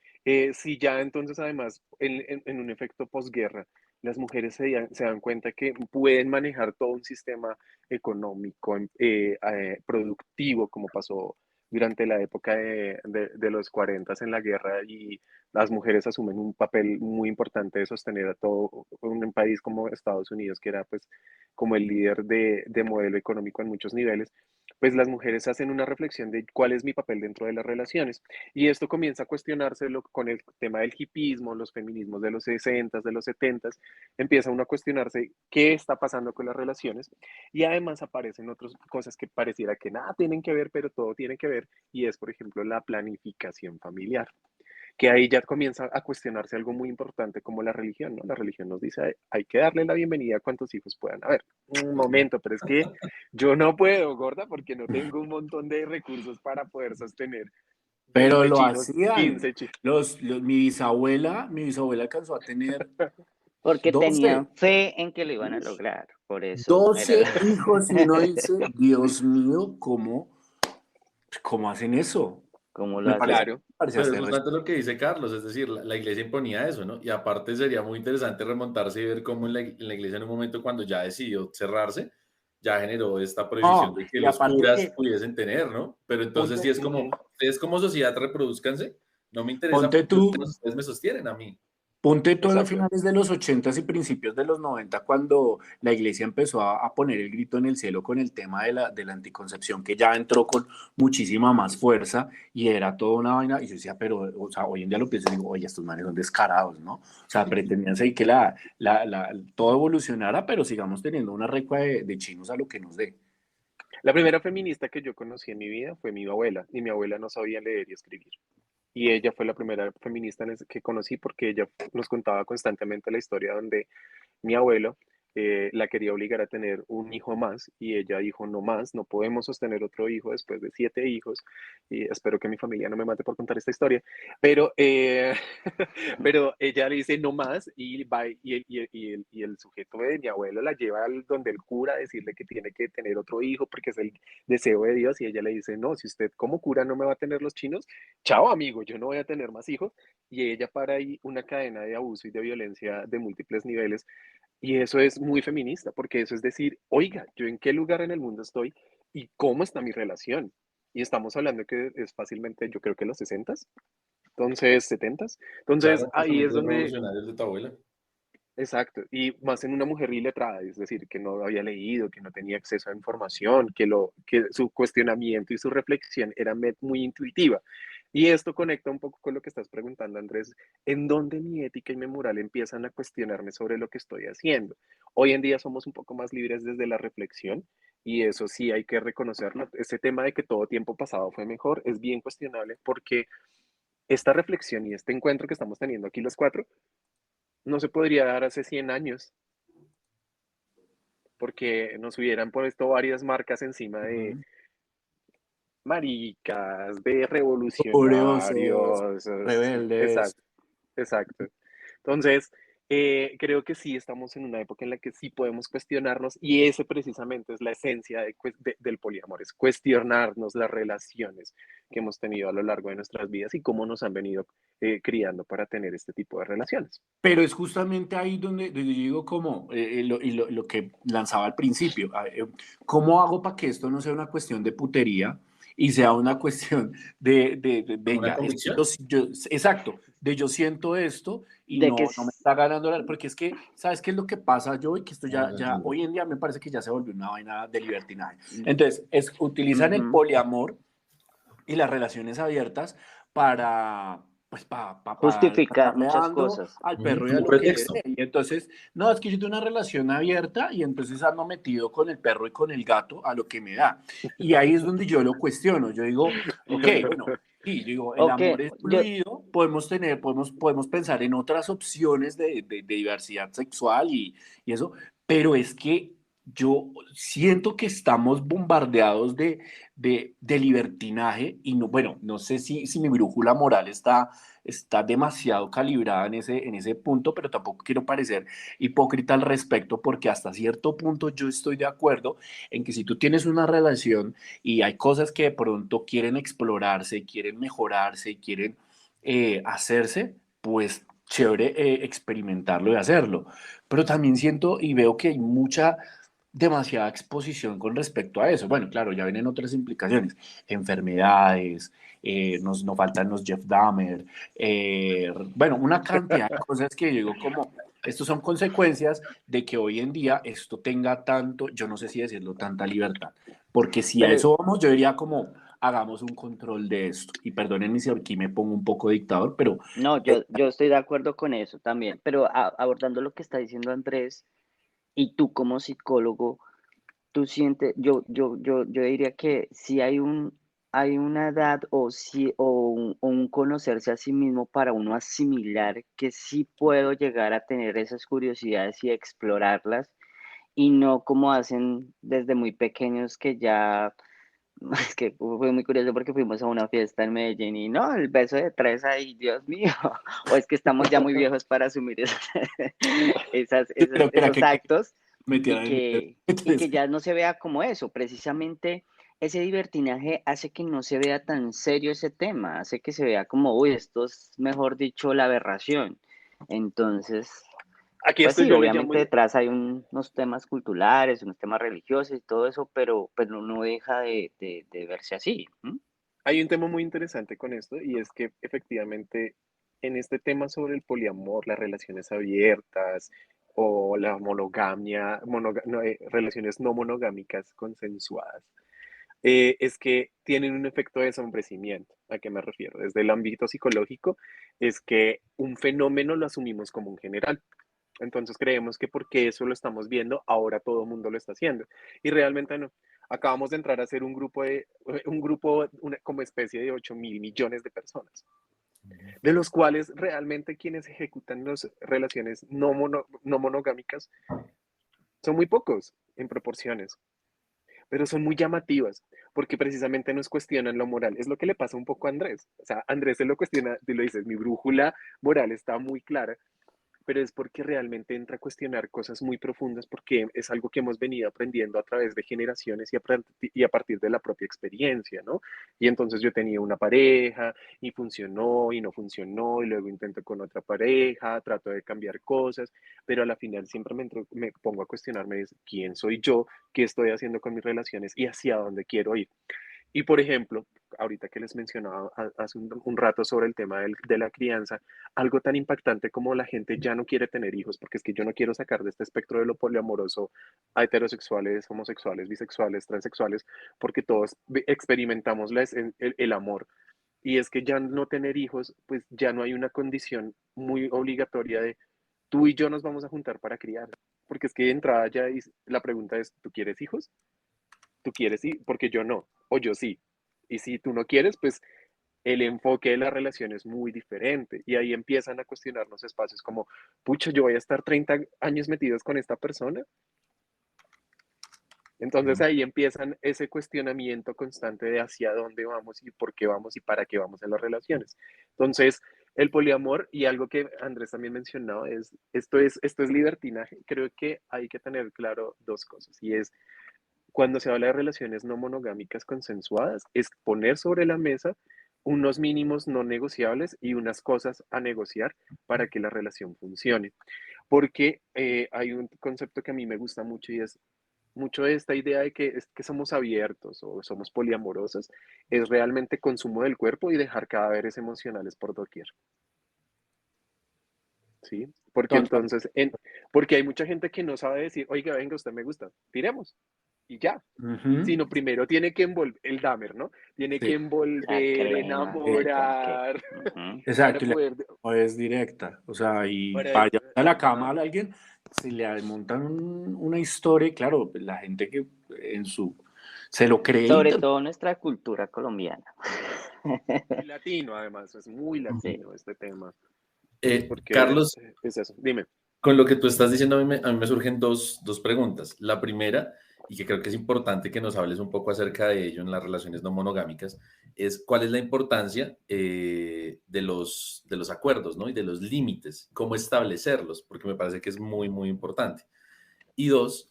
si ya entonces además en un efecto posguerra, las mujeres se dan cuenta que pueden manejar todo un sistema económico, productivo, como pasó durante la época de los 40 en la guerra, y las mujeres asumen un papel muy importante de sostener a todo un país como Estados Unidos, que era pues como el líder de modelo económico en muchos niveles. Pues las mujeres hacen una reflexión de cuál es mi papel dentro de las relaciones. Y esto comienza a cuestionárselo con el tema del hipismo, los feminismos de los 60, de los 70. Empieza uno a cuestionarse qué está pasando con las relaciones, y además aparecen otras cosas que pareciera que nada tienen que ver, pero todo tiene que ver, y es, por ejemplo, la planificación familiar, que ahí ya comienza a cuestionarse algo muy importante como la religión, ¿no? La religión nos dice, hay que darle la bienvenida a cuantos hijos puedan haber. Un momento, pero es que yo no puedo, gorda, porque no tengo un montón de recursos para poder sostener Pero 20 lo chinos, hacían. 15 chinos. Mi bisabuela alcanzó a tener Porque 12 tenían fe en que lo iban a lograr. Por eso era 12 la... hijos, y uno dice, Dios mío, ¿cómo hacen eso? ¿Cómo lo Me hacen? parece, Claro, me parece Pero es hasta justamente lo que dice Carlos, es decir, la iglesia imponía eso, ¿no? Y aparte sería muy interesante remontarse y ver cómo en la iglesia en un momento cuando ya decidió cerrarse, ya generó esta prohibición No, de que y los aparte curas que, pudiesen tener, ¿no? Pero entonces sí ponte, es como, ustedes como sociedad reproduzcanse, no me interesa ponte porque tú, ustedes me sostienen a mí. Ponte tú a los exacto. finales de los 80 y principios de los 90, cuando la iglesia empezó a poner el grito en el cielo con el tema de la anticoncepción, que ya entró con muchísima más fuerza y era toda una vaina. Y yo decía, pero, o sea, hoy en día lo pienso y digo, oye, estos manes son descarados, ¿no? O sea, pretendían seguir que todo evolucionara, pero sigamos teniendo una recua de chinos a lo que nos dé. La primera feminista que yo conocí en mi vida fue mi abuela, y mi abuela no sabía leer y escribir. Y ella fue la primera feminista que conocí, porque ella nos contaba constantemente la historia donde mi abuelo la quería obligar a tener un hijo más, y ella dijo, no más, no podemos sostener otro hijo después de 7 hijos, y espero que mi familia no me mate por contar esta historia, pero, pero ella le dice no más, y, va, y el sujeto de mi abuelo la lleva donde el cura a decirle que tiene que tener otro hijo porque es el deseo de Dios, y ella le dice, no, si usted como cura no me va a tener los chinos, chao amigo, yo no voy a tener más hijos. Y ella para ahí una cadena de abuso y de violencia de múltiples niveles, y eso es muy feminista, porque eso es decir, oiga, yo en qué lugar en el mundo estoy y cómo está mi relación. Y estamos hablando que es fácilmente, yo creo que los 60, entonces 70. Entonces Claro, ahí es pensamientos donde, revolucionarios de tu abuela. exacto, y más en una mujer iletrada, es decir, que no había leído, que no tenía acceso a información, que su cuestionamiento y su reflexión era muy intuitiva. Y esto conecta un poco con lo que estás preguntando, Andrés, ¿en dónde mi ética y mi moral empiezan a cuestionarme sobre lo que estoy haciendo? Hoy en día somos un poco más libres desde la reflexión, y eso sí hay que reconocerlo. Ese tema de que todo tiempo pasado fue mejor es bien cuestionable, porque esta reflexión y este encuentro que estamos teniendo aquí los cuatro no se podría dar hace 100 años, porque nos hubieran puesto varias marcas encima de Ujú. maricas, de Curiosos, revolucionarios. rebeldes. Exacto, exacto. Entonces, creo que sí estamos en una época en la que sí podemos cuestionarnos, y ese precisamente es la esencia del poliamor, es cuestionarnos las relaciones que hemos tenido a lo largo de nuestras vidas y cómo nos han venido criando para tener este tipo de relaciones. Pero es justamente ahí donde yo digo como, lo que lanzaba al principio, ¿cómo hago para que esto no sea una cuestión de putería y sea una cuestión ¿Una venga, es que convicción? exacto, de yo siento esto y De que no me está ganando, porque es que, ¿sabes qué es lo que pasa yo? Y que esto No, ya entiendo. hoy en día me parece que ya se volvió una vaina de libertinaje. Entonces, utilizan el ujú, poliamor y las relaciones abiertas para, pues, para justificar estarle muchas dando cosas. al Ujú, perro y a como lo que le dé. pretexto. Y entonces, no, es que yo tengo una relación abierta y entonces ando metido con el perro y con el gato a lo que me da. Y ahí es donde yo lo cuestiono. Yo digo, ok, bueno, sí, yo digo, el Ok, amor es yo, fluido, podemos pensar en otras opciones de diversidad sexual y eso, pero es que yo siento que estamos bombardeados de libertinaje y no, bueno, no sé si mi brújula moral está está demasiado calibrada en ese punto, pero tampoco quiero parecer hipócrita al respecto, porque hasta cierto punto yo estoy de acuerdo en que si tú tienes una relación y hay cosas que de pronto quieren explorarse, quieren mejorarse, quieren hacerse, pues chévere experimentarlo y hacerlo. Pero también siento y veo que hay demasiada exposición con respecto a eso. Bueno, claro, ya vienen otras implicaciones, enfermedades, nos faltan los Jeff Dahmer, bueno, una cantidad de cosas que yo digo como, estos son consecuencias de que hoy en día esto tenga tanto, yo no sé si decirlo, tanta libertad, porque si a Pero eso vamos, yo diría como, hagamos un control de esto, y perdónenme si aquí me pongo un poco dictador, pero no, eh, yo estoy de acuerdo con eso también, pero abordando lo que está diciendo Andrés, y tú como psicólogo, tú sientes, yo diría que si hay una edad o, si, o un conocerse a sí mismo para uno asimilar que sí puedo llegar a tener esas curiosidades y explorarlas, y no como hacen desde muy pequeños que ya, es que fue muy curioso porque fuimos a una fiesta en Medellín y no, el beso de tres ahí, Dios mío, o es que estamos ya muy viejos para asumir yo creo que era esos que actos metieran en y el... que ya no se vea como eso. Precisamente ese divertinaje hace que no se vea tan serio ese tema, hace que se vea como, uy, esto es, mejor dicho, la aberración. Entonces, Aquí pues esto sí, yo le llamo, obviamente detrás hay unos temas culturales, unos temas religiosos y todo eso, pero no deja de verse así. ¿M? hay un tema muy interesante con esto y es que efectivamente en este tema sobre el poliamor, las relaciones abiertas o la monogamia, relaciones no monogámicas consensuadas, es que tienen un efecto de desombrecimiento. ¿A qué me refiero? Desde el ámbito psicológico, es que un fenómeno lo asumimos como un general. Entonces creemos que porque eso lo estamos viendo, ahora todo el mundo lo está haciendo. Y realmente no. Acabamos de entrar a ser como especie de 8.000 millones de personas, de los cuales realmente quienes ejecutan las relaciones no monogámicas son muy pocos en proporciones, pero son muy llamativas, porque precisamente nos cuestionan lo moral. Es lo que le pasa un poco a Andrés. O sea, Andrés se lo cuestiona, tú lo dices, mi brújula moral está muy clara, pero es porque realmente entra a cuestionar cosas muy profundas, porque es algo que hemos venido aprendiendo a través de generaciones y a partir de la propia experiencia, ¿no? Y entonces yo tenía una pareja y funcionó y no funcionó, y luego intento con otra pareja, trato de cambiar cosas, pero a la final siempre me pongo a cuestionarme quién soy yo, qué estoy haciendo con mis relaciones y hacia dónde quiero ir. Y por ejemplo, ahorita que les mencionaba hace un rato sobre el tema de la crianza, algo tan impactante como la gente ya no quiere tener hijos, porque es que yo no quiero sacar de este espectro de lo poliamoroso a heterosexuales, homosexuales, bisexuales, transexuales, porque todos experimentamos el amor. Y es que ya no tener hijos, pues ya no hay una condición muy obligatoria de tú y yo nos vamos a juntar para criar. Porque es que de entrada ya la pregunta es, ¿tú quieres hijos? Tú quieres sí, porque yo no, o yo sí. Y si tú no quieres, pues el enfoque de la relación es muy diferente. Y ahí empiezan a cuestionarnos espacios como, pucha, yo voy a estar 30 años metidos con esta persona. Entonces ahí empiezan ese cuestionamiento constante de hacia dónde vamos y por qué vamos y para qué vamos en las relaciones. Entonces, el poliamor y algo que Andrés también mencionó es, esto es libertinaje. Creo que hay que tener claro dos cosas y es cuando se habla de relaciones no monogámicas consensuadas, es poner sobre la mesa unos mínimos no negociables y unas cosas a negociar para que la relación funcione. Porque hay un concepto que a mí me gusta mucho y es mucho de esta idea de que somos abiertos o somos poliamorosos, es realmente consumo del cuerpo y dejar cadáveres emocionales por doquier. ¿Sí? Porque Total. entonces, porque hay mucha gente que no sabe decir, oiga, venga, usted me gusta, tiremos y ya, Ujú, sino primero tiene que envolver, el Dahmer, ¿no? Tiene que sí, Echar envolver, crema, que sí, sé yo qué. enamorar, Ujú. para exacto, y la poder, no es directa, o sea, y para, vaya a la cama ajá, a alguien, si le montan una historia, y claro, la gente que en su, se lo cree y Sobre todo nuestra cultura colombiana. muy latino además, es muy Sí. latino este tema, porque Carlos, es eso, dime. con lo que tú estás diciendo, a mí me surgen dos preguntas. La primera y que creo que es importante que nos hables un poco acerca de ello en las relaciones no monogámicas, es cuál es la importancia de los acuerdos, ¿no? Y de los límites, cómo establecerlos, porque me parece que es muy, muy importante. Y dos,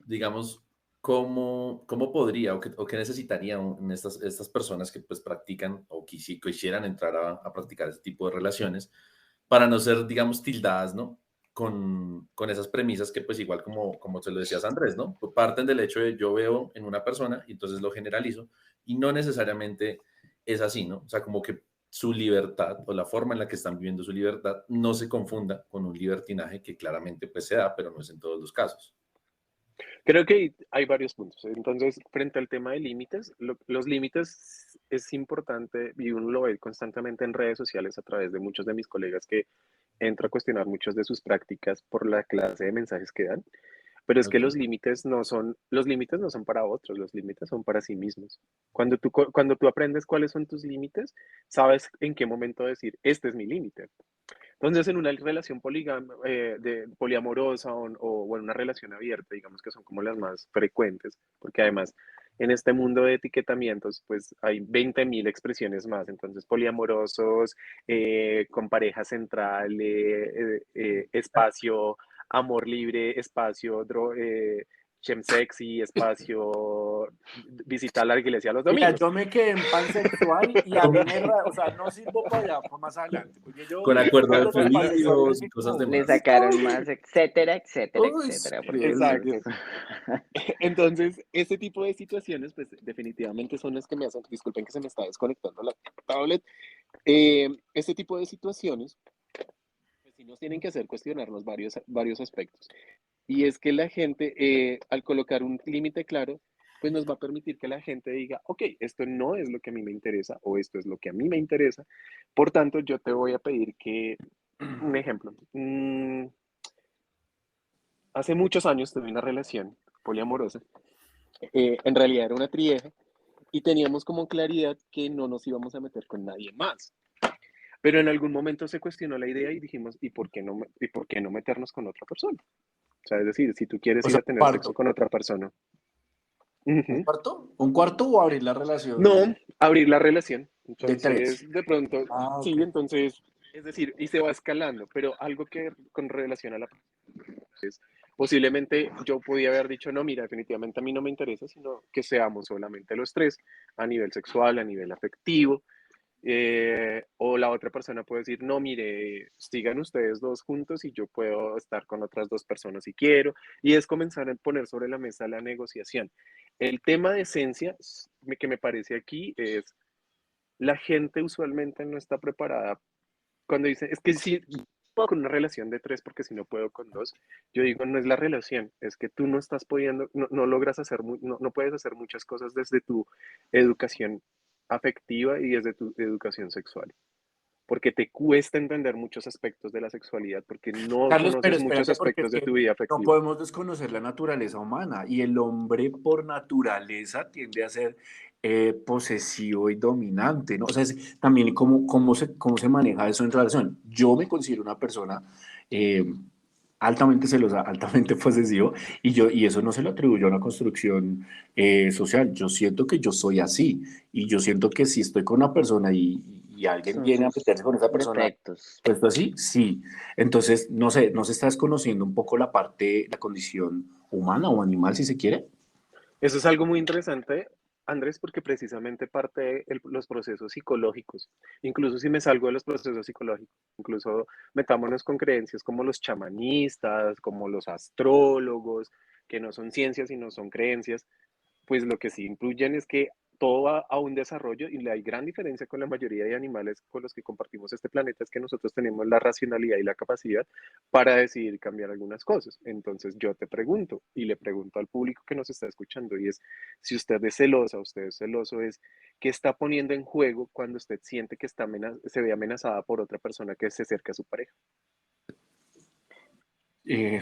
digamos, cómo podría o qué necesitarían estas personas que pues practican o quisieran entrar a practicar este tipo de relaciones para no ser, digamos, tildadas, ¿no? Con esas premisas que pues igual como se lo decías Andrés, ¿no? Pues, parten del hecho de yo veo en una persona y entonces lo generalizo y no necesariamente es así, ¿no? O sea, como que su libertad o la forma en la que están viviendo su libertad no se confunda con un libertinaje que claramente pues se da, pero no es en todos los casos. Creo que hay varios puntos. Entonces, frente al tema de límites, los límites es importante y uno lo ve constantemente en redes sociales a través de muchos de mis colegas que entro a cuestionar muchas de sus prácticas por la clase de mensajes que dan. Pero es que Ok, los límites no son para otros, los límites son para sí mismos. Cuando tú aprendes cuáles son tus límites, sabes en qué momento decir, este es mi límite. Entonces, en una relación poliamorosa o en una relación abierta, digamos que son como las más frecuentes, porque además en este mundo de etiquetamientos, pues hay 20.000 expresiones más. Entonces, poliamorosos, con pareja central, espacio, amor libre, espacio, chemsexy, espacio, visitar la iglesia los Mira, domingos. yo me quedé en pansexual y a con, mí o sea, no sirvo para allá, para más adelante, porque yo con acuerdo de los espansexuales fluidos y y cosas como, Le demás. sacaron más, etcétera, etcétera, uy, etcétera, porque sí, Exacto. Entonces, este tipo de situaciones, pues definitivamente son las que me hacen, disculpen que se me está desconectando la tablet, este tipo de situaciones, pues sí nos tienen que hacer cuestionarnos varios aspectos. Y es que la gente, al colocar un límite claro, pues nos va a permitir que la gente diga, ok, esto no es lo que a mí me interesa o esto es lo que a mí me interesa. Por tanto, yo te voy a pedir que, un ejemplo, hace muchos años tuve una relación poliamorosa. En realidad era una trieja y teníamos como claridad que no nos íbamos a meter con nadie más. Pero en algún momento se cuestionó la idea y dijimos, ¿y por qué no meternos con otra persona? O sea, es decir, si tú quieres o ir sea, a tener sexo con otra persona. ¿un Ujú. cuarto? ¿Un cuarto o abrir la relación No, abrir la relación. de tres? Entonces, de pronto, Ah, sí, ok. entonces, es decir, y se va escalando, pero algo que con relación a la posiblemente yo podía haber dicho, no, mira, definitivamente a mí no me interesa, sino que seamos solamente los tres, a nivel sexual, a nivel afectivo. O la otra persona puede decir, no, mire, sigan ustedes dos juntos y yo puedo estar con otras dos personas si quiero. Y es comenzar a poner sobre la mesa la negociación. El tema de esencia que me parece aquí es, la gente usualmente no está preparada cuando dice, es que si puedo con una relación de tres porque si no puedo con dos, yo digo, no es la relación, es que tú no estás pudiendo, no logras hacer, no puedes hacer muchas cosas desde tu educación afectiva y desde tu educación sexual, porque te cuesta entender muchos aspectos de la sexualidad, porque no Carlos, pero conoces muchos espérate, porque es aspectos de que tu vida no afectiva. podemos desconocer la naturaleza humana y el hombre por naturaleza tiende a ser posesivo y dominante, ¿no? O sea, también cómo se maneja eso en relación. Yo me considero una persona eh, altamente celosa, altamente posesivo, y eso no se lo atribuyo a una construcción social. Yo siento que yo soy así, y yo siento que si estoy con una persona y alguien son viene a sus meterse con esa persona, defectos. pues así, sí. Entonces, no sé, ¿no se está desconociendo un poco la parte, la condición humana o animal, si se quiere? Eso es algo muy interesante, Andrés, porque precisamente parte de los procesos psicológicos, incluso si me salgo de los procesos psicológicos, incluso metámonos con creencias como los chamanistas, como los astrólogos, que no son ciencias, sino son creencias, pues lo que sí incluyen es que todo va a un desarrollo y la gran diferencia con la mayoría de animales con los que compartimos este planeta es que nosotros tenemos la racionalidad y la capacidad para decidir cambiar algunas cosas. Entonces yo te pregunto y le pregunto al público que nos está escuchando y es, si usted es celosa, usted es celoso, es qué está poniendo en juego cuando usted siente que se ve amenazada por otra persona que se acerca a su pareja. Eh,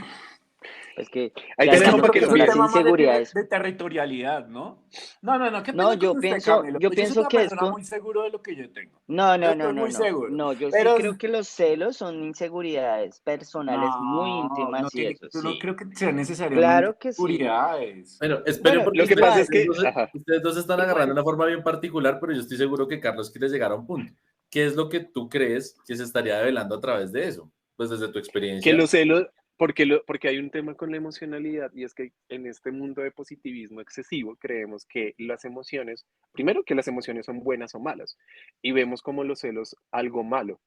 Es que Ahí ya te Es que dejo yo entiendo creo para que que es es son un las olvides. tema más inseguridades. de territorialidad, ¿no? No, no, no, qué No, pena con usted, Camilo. yo Yo soy pienso una que persona esto, muy seguro de lo que yo tengo. no, Yo no, no, estoy no, muy no, seguro. no, yo sí Pero creo que los celos son inseguridades personales muy no, no íntimas y tiene, eso, yo no sí. creo que sean necesariamente Claro que sí. inseguridades. Bueno, esperen Bueno, porque Lo que pasa es que, ajá, ustedes dos están agarrando igual, una forma bien particular, pero yo estoy seguro que Carlos quiere llegar a un punto. ¿Qué es lo que tú crees que se estaría develando a través de eso? Pues desde tu que experiencia. los celos, porque hay un tema con la emocionalidad y es que en este mundo de positivismo excesivo creemos que las emociones, primero que las emociones son buenas o malas y vemos como los celos algo malo.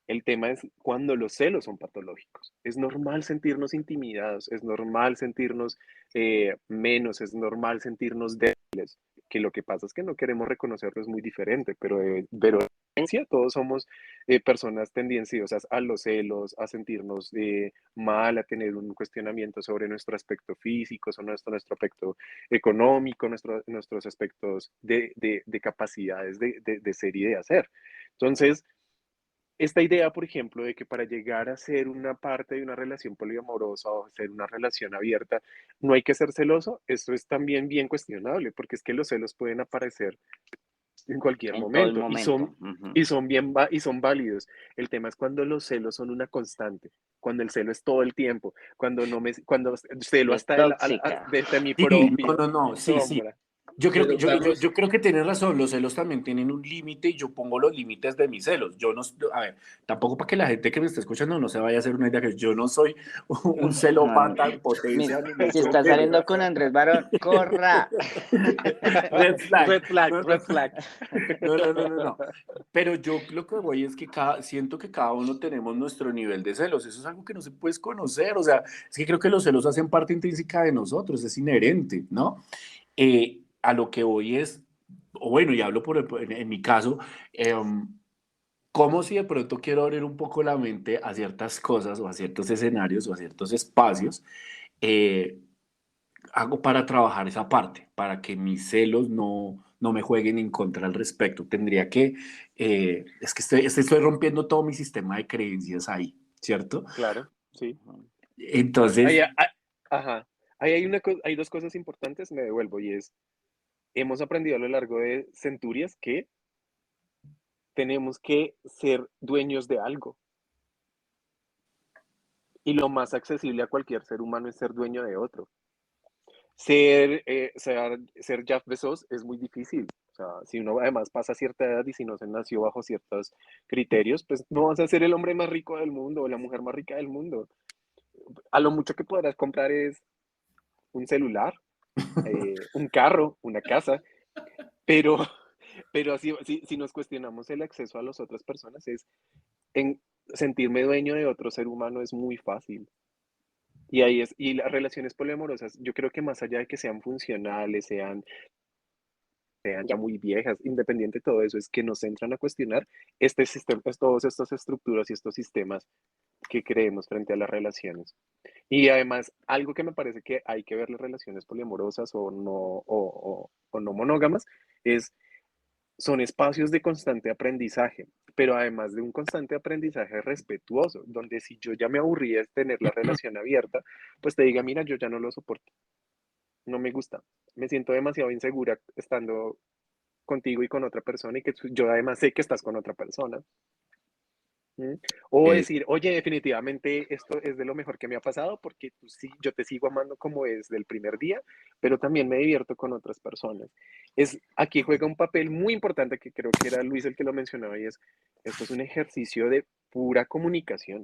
El tema es cuando los celos son patológicos. Es normal sentirnos intimidados, es normal sentirnos menos, es normal sentirnos débiles, que lo que pasa es que no queremos reconocerlo, es muy diferente, pero en esencia todos somos personas tendenciosas a los celos, a sentirnos mal, a tener un cuestionamiento sobre nuestro aspecto físico, sobre nuestro aspecto económico, nuestros aspectos de capacidades de ser y de hacer. Entonces, esta idea, por ejemplo, de que para llegar a ser una parte de una relación poliamorosa o ser una relación abierta, no hay que ser celoso, esto es también bien cuestionable, porque es que los celos pueden aparecer en cualquier en todo el momento momento. Ujú. y son válidos. El tema es cuando los celos son una constante, cuando el celo es todo el tiempo, cuando celo Es hasta tóxica. desde mi Sí, no, propia no, no, sí, sí. sombra. Yo creo que, Pero Carlos, yo creo que tienes razón, los celos también tienen un límite y yo pongo los límites de mis celos. Yo no, a ver, tampoco para que la gente que me está escuchando no se vaya a hacer una idea que yo no soy un No, celópata en mire, potencia, ni si mucho está menos. saliendo con Andrés Barón, corra. Red flag. Red flag, No, no, red flag. no, no, no, no, no. Pero yo lo que voy es que siento que cada uno tenemos nuestro nivel de celos. Eso es algo que no se puede conocer. O sea, es que creo que los celos hacen parte intrínseca de nosotros, es inherente, ¿no? A lo que voy es, o bueno, y hablo en mi caso, como si de pronto quiero abrir un poco la mente a ciertas cosas o a ciertos escenarios o a ciertos espacios, eh, hago para trabajar esa parte, para que mis celos no me jueguen en contra al respecto. Tendría que, es que estoy rompiendo todo mi sistema de creencias ahí, ¿cierto? Claro, sí. Ahí, Entonces, ajá. Hay dos cosas importantes, me devuelvo, y es, hemos aprendido a lo largo de centurias que tenemos que ser dueños de algo. Y lo más accesible a cualquier ser humano es ser dueño de otro. Ser Jeff Bezos es muy difícil. O sea, si uno además pasa cierta edad y si no se nació bajo ciertos criterios, pues no vas a ser el hombre más rico del mundo o la mujer más rica del mundo. A lo mucho que podrás comprar es un celular, un carro, una casa, pero, pero si nos cuestionamos el acceso a las otras personas, es en sentirme dueño de otro ser humano es muy fácil. Y las relaciones poliamorosas, yo creo que más allá de que sean funcionales, sean ya muy viejas, independiente de todo eso, es que nos entran a cuestionar este sistema, todas estas estructuras y estos sistemas que creemos frente a las relaciones. Y además, algo que me parece que hay que ver las relaciones poliamorosas o no monógamas es son espacios de constante aprendizaje, pero además de un constante aprendizaje respetuoso, donde si yo ya me aburrí de tener la relación abierta, pues te diga, mira, yo ya no lo soporto, no me gusta, me siento demasiado insegura estando contigo y con otra persona y que yo además sé que estás con otra persona. ¿Mm? O eh, decir, oye, definitivamente esto es de lo mejor que me ha pasado porque tú sí, yo te sigo amando como es del primer día, pero también me divierto con otras personas. Aquí juega un papel muy importante que creo que era Luis el que lo mencionaba y es, esto es un ejercicio de pura comunicación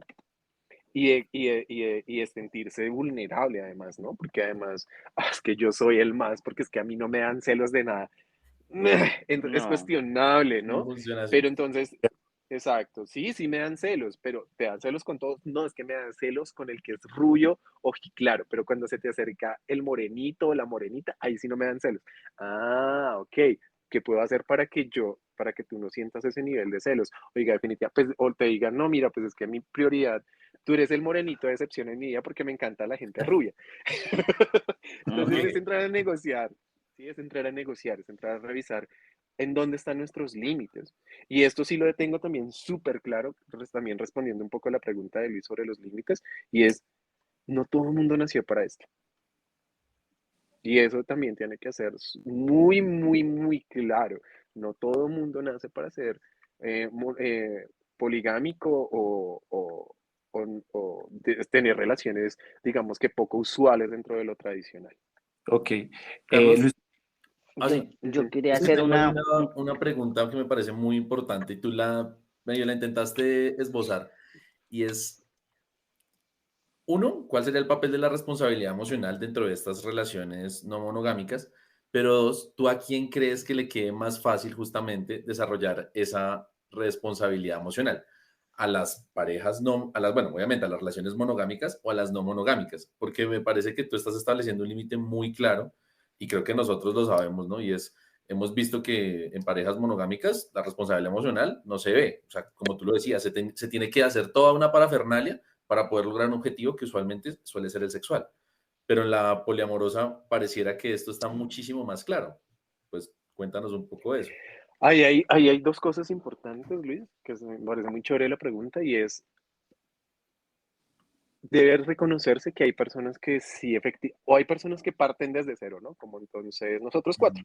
y de sentirse vulnerable además, ¿no? Porque además, es que yo soy el más, porque es que a mí no me dan celos de nada. Es No, cuestionable, no ¿no? funciona así. Pero entonces, exacto, sí, sí me dan celos, pero te dan celos con todos. No, es que me dan celos con el que es rubio, claro, pero cuando se te acerca el morenito o la morenita, ahí sí no me dan celos. Ah, ok. ¿Qué puedo hacer para que tú no sientas ese nivel de celos? Oiga, definitivamente, pues, o te digan, no, mira, pues es que mi prioridad, tú eres el morenito de excepción en mi vida porque me encanta la gente rubia. Entonces ujú. es entrar a negociar, ¿sí? Es entrar a negociar, es entrar a revisar en dónde están nuestros límites. Y esto sí lo tengo también súper claro, también respondiendo un poco a la pregunta de Luis sobre los límites, y es no todo el mundo nació para esto. Y eso también tiene que ser muy, muy, muy claro. No todo el mundo nace para ser poligámico o tener relaciones, digamos que poco usuales dentro de lo tradicional. Ok. Carlos, Luis, Bueno, yo quería es que hacer tengo ahí una, una pregunta que me parece muy importante y tú medio la intentaste esbozar y es, uno, ¿cuál sería el papel de la responsabilidad emocional dentro de estas relaciones no monogámicas? Pero dos, ¿tú a quién crees que le quede más fácil justamente desarrollar esa responsabilidad emocional? ¿A las parejas no, bueno, obviamente a las relaciones monogámicas o a las no monogámicas? Porque me parece que tú estás estableciendo un límite muy claro y creo que nosotros lo sabemos, ¿no? Y es, hemos visto que en parejas monogámicas la responsabilidad emocional no se ve. O sea, como tú lo decías, se tiene que hacer toda una parafernalia para poder lograr un objetivo que usualmente suele ser el sexual. Pero en la poliamorosa pareciera que esto está muchísimo más claro. Pues cuéntanos un poco de eso. Ahí hay dos cosas importantes, Luis, que me parece muy chévere la pregunta, y es, debe reconocerse que hay personas que sí efectivamente, o hay personas que parten desde cero, ¿no? Como entonces nosotros cuatro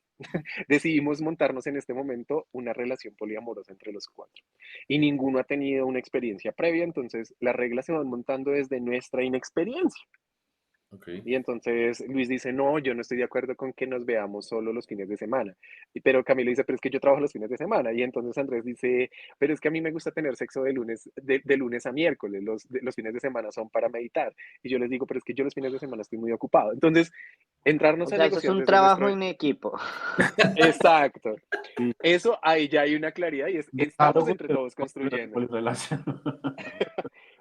decidimos montarnos en este momento una relación poliamorosa entre los cuatro. Y ninguno ha tenido una experiencia previa, entonces las reglas se van montando desde nuestra inexperiencia. Ok. Y entonces Luis dice, no, yo no estoy de acuerdo con que nos veamos solo los fines de semana. Pero Camilo dice, pero es que yo trabajo los fines de semana. Y entonces Andrés dice, pero es que a mí me gusta tener sexo de lunes a miércoles. Los fines de semana son para meditar. Y yo les digo, pero es que yo los fines de semana estoy muy ocupado. Entonces, o entrarnos a sea, eso es negociar un desde trabajo nuestro... en equipo. Exacto. sí, Eso ahí ya hay una claridad y es, estamos diálogo entre todos construyendo. relación.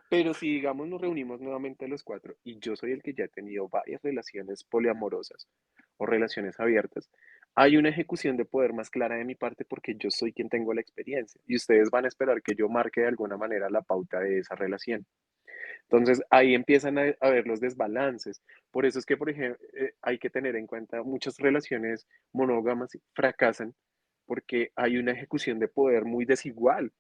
Pero si, digamos, nos reunimos nuevamente los cuatro y yo soy el que ya ha tenido varias relaciones poliamorosas o relaciones abiertas, hay una ejecución de poder más clara de mi parte porque yo soy quien tengo la experiencia y ustedes van a esperar que yo marque de alguna manera la pauta de esa relación. Entonces ahí empiezan a ver los desbalances. Por eso es que, por ejemplo, hay que tener en cuenta muchas relaciones monógamas fracasan porque hay una ejecución de poder muy desigual.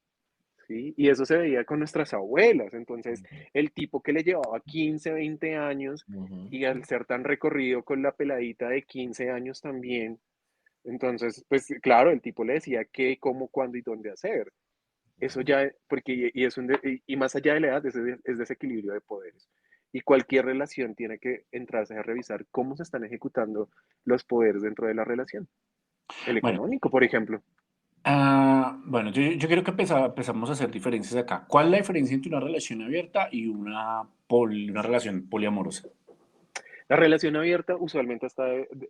¿Sí? Y eso se veía con nuestras abuelas. Entonces, el tipo que le llevaba 15 20 años Ujú. y al ser tan recorrido con la peladita de 15 años también, entonces, pues claro, el tipo le decía qué, cómo, cuándo y dónde hacer. Eso ya, porque, y, es y más allá de la edad, es desequilibrio de poderes. Y cualquier relación tiene que entrarse a revisar cómo se están ejecutando los poderes dentro de la relación. El Bueno, económico, por ejemplo. bueno, yo creo que empezamos a hacer diferencias acá. ¿Cuál es la diferencia entre una relación abierta y una relación poliamorosa? La relación abierta usualmente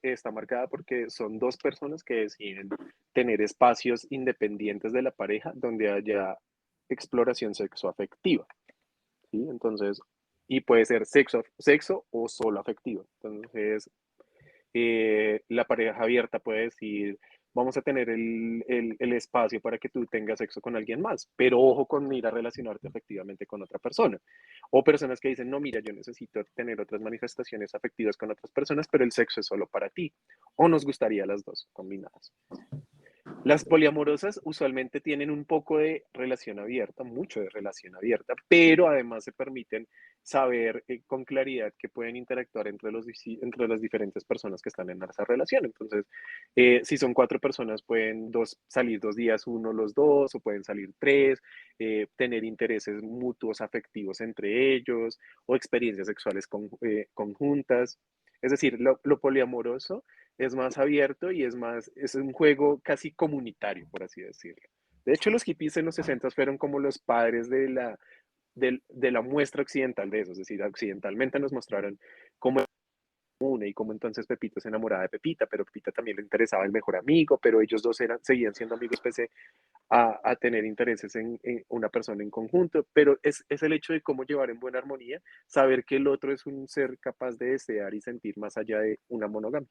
está marcada porque son dos personas que deciden tener espacios independientes de la pareja donde haya exploración sexoafectiva, ¿sí? Entonces, y puede ser sexo o solo afectivo. Entonces, la pareja abierta puede decir, vamos a tener el espacio para que tú tengas sexo con alguien más, pero ojo con ir a relacionarte efectivamente con otra persona. O personas que dicen, no, mira, yo necesito tener otras manifestaciones afectivas con otras personas, pero el sexo es solo para ti. O nos gustaría las dos combinadas. Las poliamorosas usualmente tienen un poco de relación abierta, mucho de relación abierta, pero además se permiten saber con claridad que pueden interactuar entre las diferentes personas que están en esa relación. Entonces, si son cuatro personas, pueden salir 2 días uno los dos, o pueden salir tres, tener intereses mutuos afectivos entre ellos, o experiencias sexuales conjuntas. Es decir, lo poliamoroso es más abierto y es un juego casi comunitario, por así decirlo. De hecho, los hippies en los 60 fueron como los padres de la muestra occidental de eso, es decir, occidentalmente nos mostraron cómo una y cómo entonces Pepito se enamoraba de Pepita, pero Pepita también le interesaba el mejor amigo, pero ellos dos seguían siendo amigos pese a tener intereses en una persona en conjunto, pero es el hecho de cómo llevar en buena armonía, saber que el otro es un ser capaz de desear y sentir más allá de una monogamia.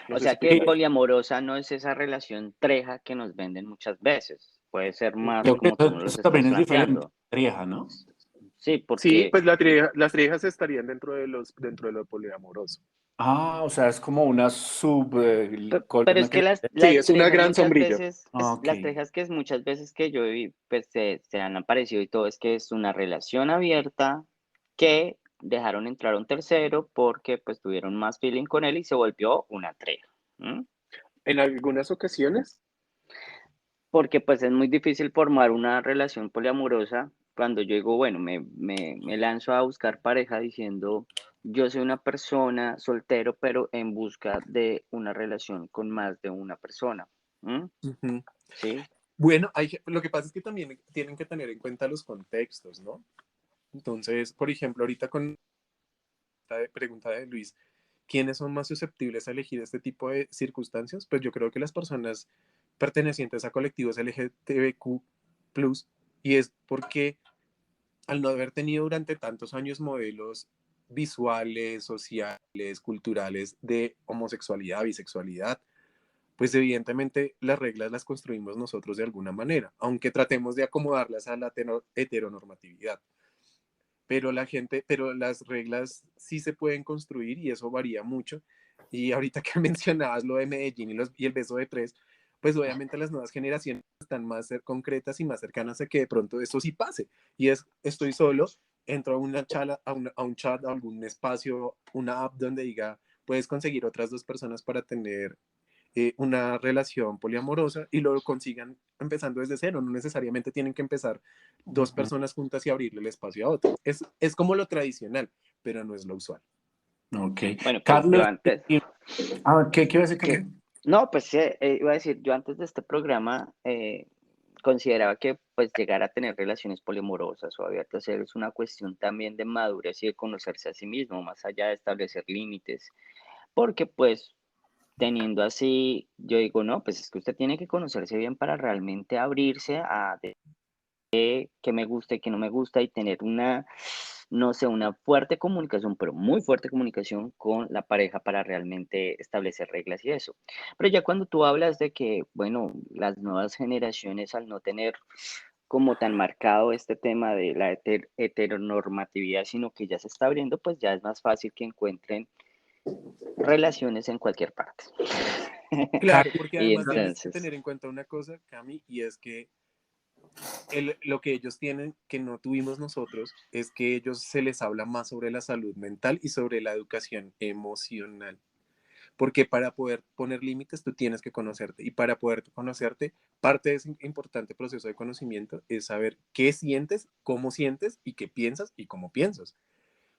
No O sé si sea te que Sí, queda. poliamorosa no es esa relación treja que nos venden muchas veces. Puede ser más creo que como tú nos eso los estás también es diferente. planteando. Trieja, ¿no? Sí, Sí, porque, pues las triejas estarían dentro de lo poliamoroso. O sea, es como una pero columna es que que... Sí, las es una trejas gran muchas sombrilla. veces, Ok. las trejas que es muchas veces que yo vi, pues se han aparecido y todo, es que es una relación abierta que dejaron entrar a un tercero porque pues tuvieron más feeling con él y se volvió una trea. ¿M? En algunas ocasiones, Porque pues es muy difícil formar una relación poliamorosa cuando yo digo, bueno, me lanzo a buscar pareja diciendo, yo soy una persona soltero, pero en busca de una relación con más de una persona. ¿M? Ujú. ¿Sí? Bueno, lo que pasa es que también tienen que tener en cuenta los contextos, ¿no? Entonces, por ejemplo, ahorita con la pregunta de Luis, ¿quiénes son más susceptibles a elegir este tipo de circunstancias? Pues yo creo que las personas pertenecientes a colectivos LGTBQ+, y es porque al no haber tenido durante tantos años modelos visuales, sociales, culturales de homosexualidad, bisexualidad, pues evidentemente las reglas las construimos nosotros de alguna manera, aunque tratemos de acomodarlas a la heteronormatividad. Pero pero las reglas sí se pueden construir y eso varía mucho. Y ahorita que mencionabas lo de Medellín y el beso de tres, pues obviamente las nuevas generaciones están más concretas y más cercanas a que de pronto esto sí pase. Y estoy solo, entro a una chala, a un chat, a algún espacio, una app donde diga, puedes conseguir otras dos personas para tener una relación poliamorosa y lo consigan empezando desde cero. No necesariamente tienen que empezar dos Ujú. personas juntas y abrirle el espacio a otro. Es como lo tradicional, pero no es lo usual. Ok. Bueno, pues yo Carlos, antes, ¿qué iba a decir que que, qué? no, pues iba a decir, yo antes de este programa consideraba que pues llegar a tener relaciones poliamorosas o abiertas es una cuestión también de madurez y de conocerse a sí mismo, más allá de establecer límites, porque pues teniendo así, yo digo, no, pues es que usted tiene que conocerse bien para realmente abrirse a qué me gusta y qué no me gusta y tener una, no sé, una fuerte comunicación, pero muy fuerte comunicación con la pareja para realmente establecer reglas y eso. Pero ya cuando tú hablas de que, bueno, las nuevas generaciones al no tener como tan marcado este tema de la heteronormatividad, sino que ya se está abriendo, pues ya es más fácil que encuentren relaciones en cualquier parte. Claro, porque Y además tienes que entonces, tener en cuenta una cosa, Cami, y es que lo que ellos tienen que no tuvimos nosotros es que ellos se les habla más sobre la salud mental y sobre la educación emocional. Porque para poder poner límites tú tienes que conocerte y para poder conocerte, parte de ese importante proceso de conocimiento es saber qué sientes y qué piensas y cómo piensas.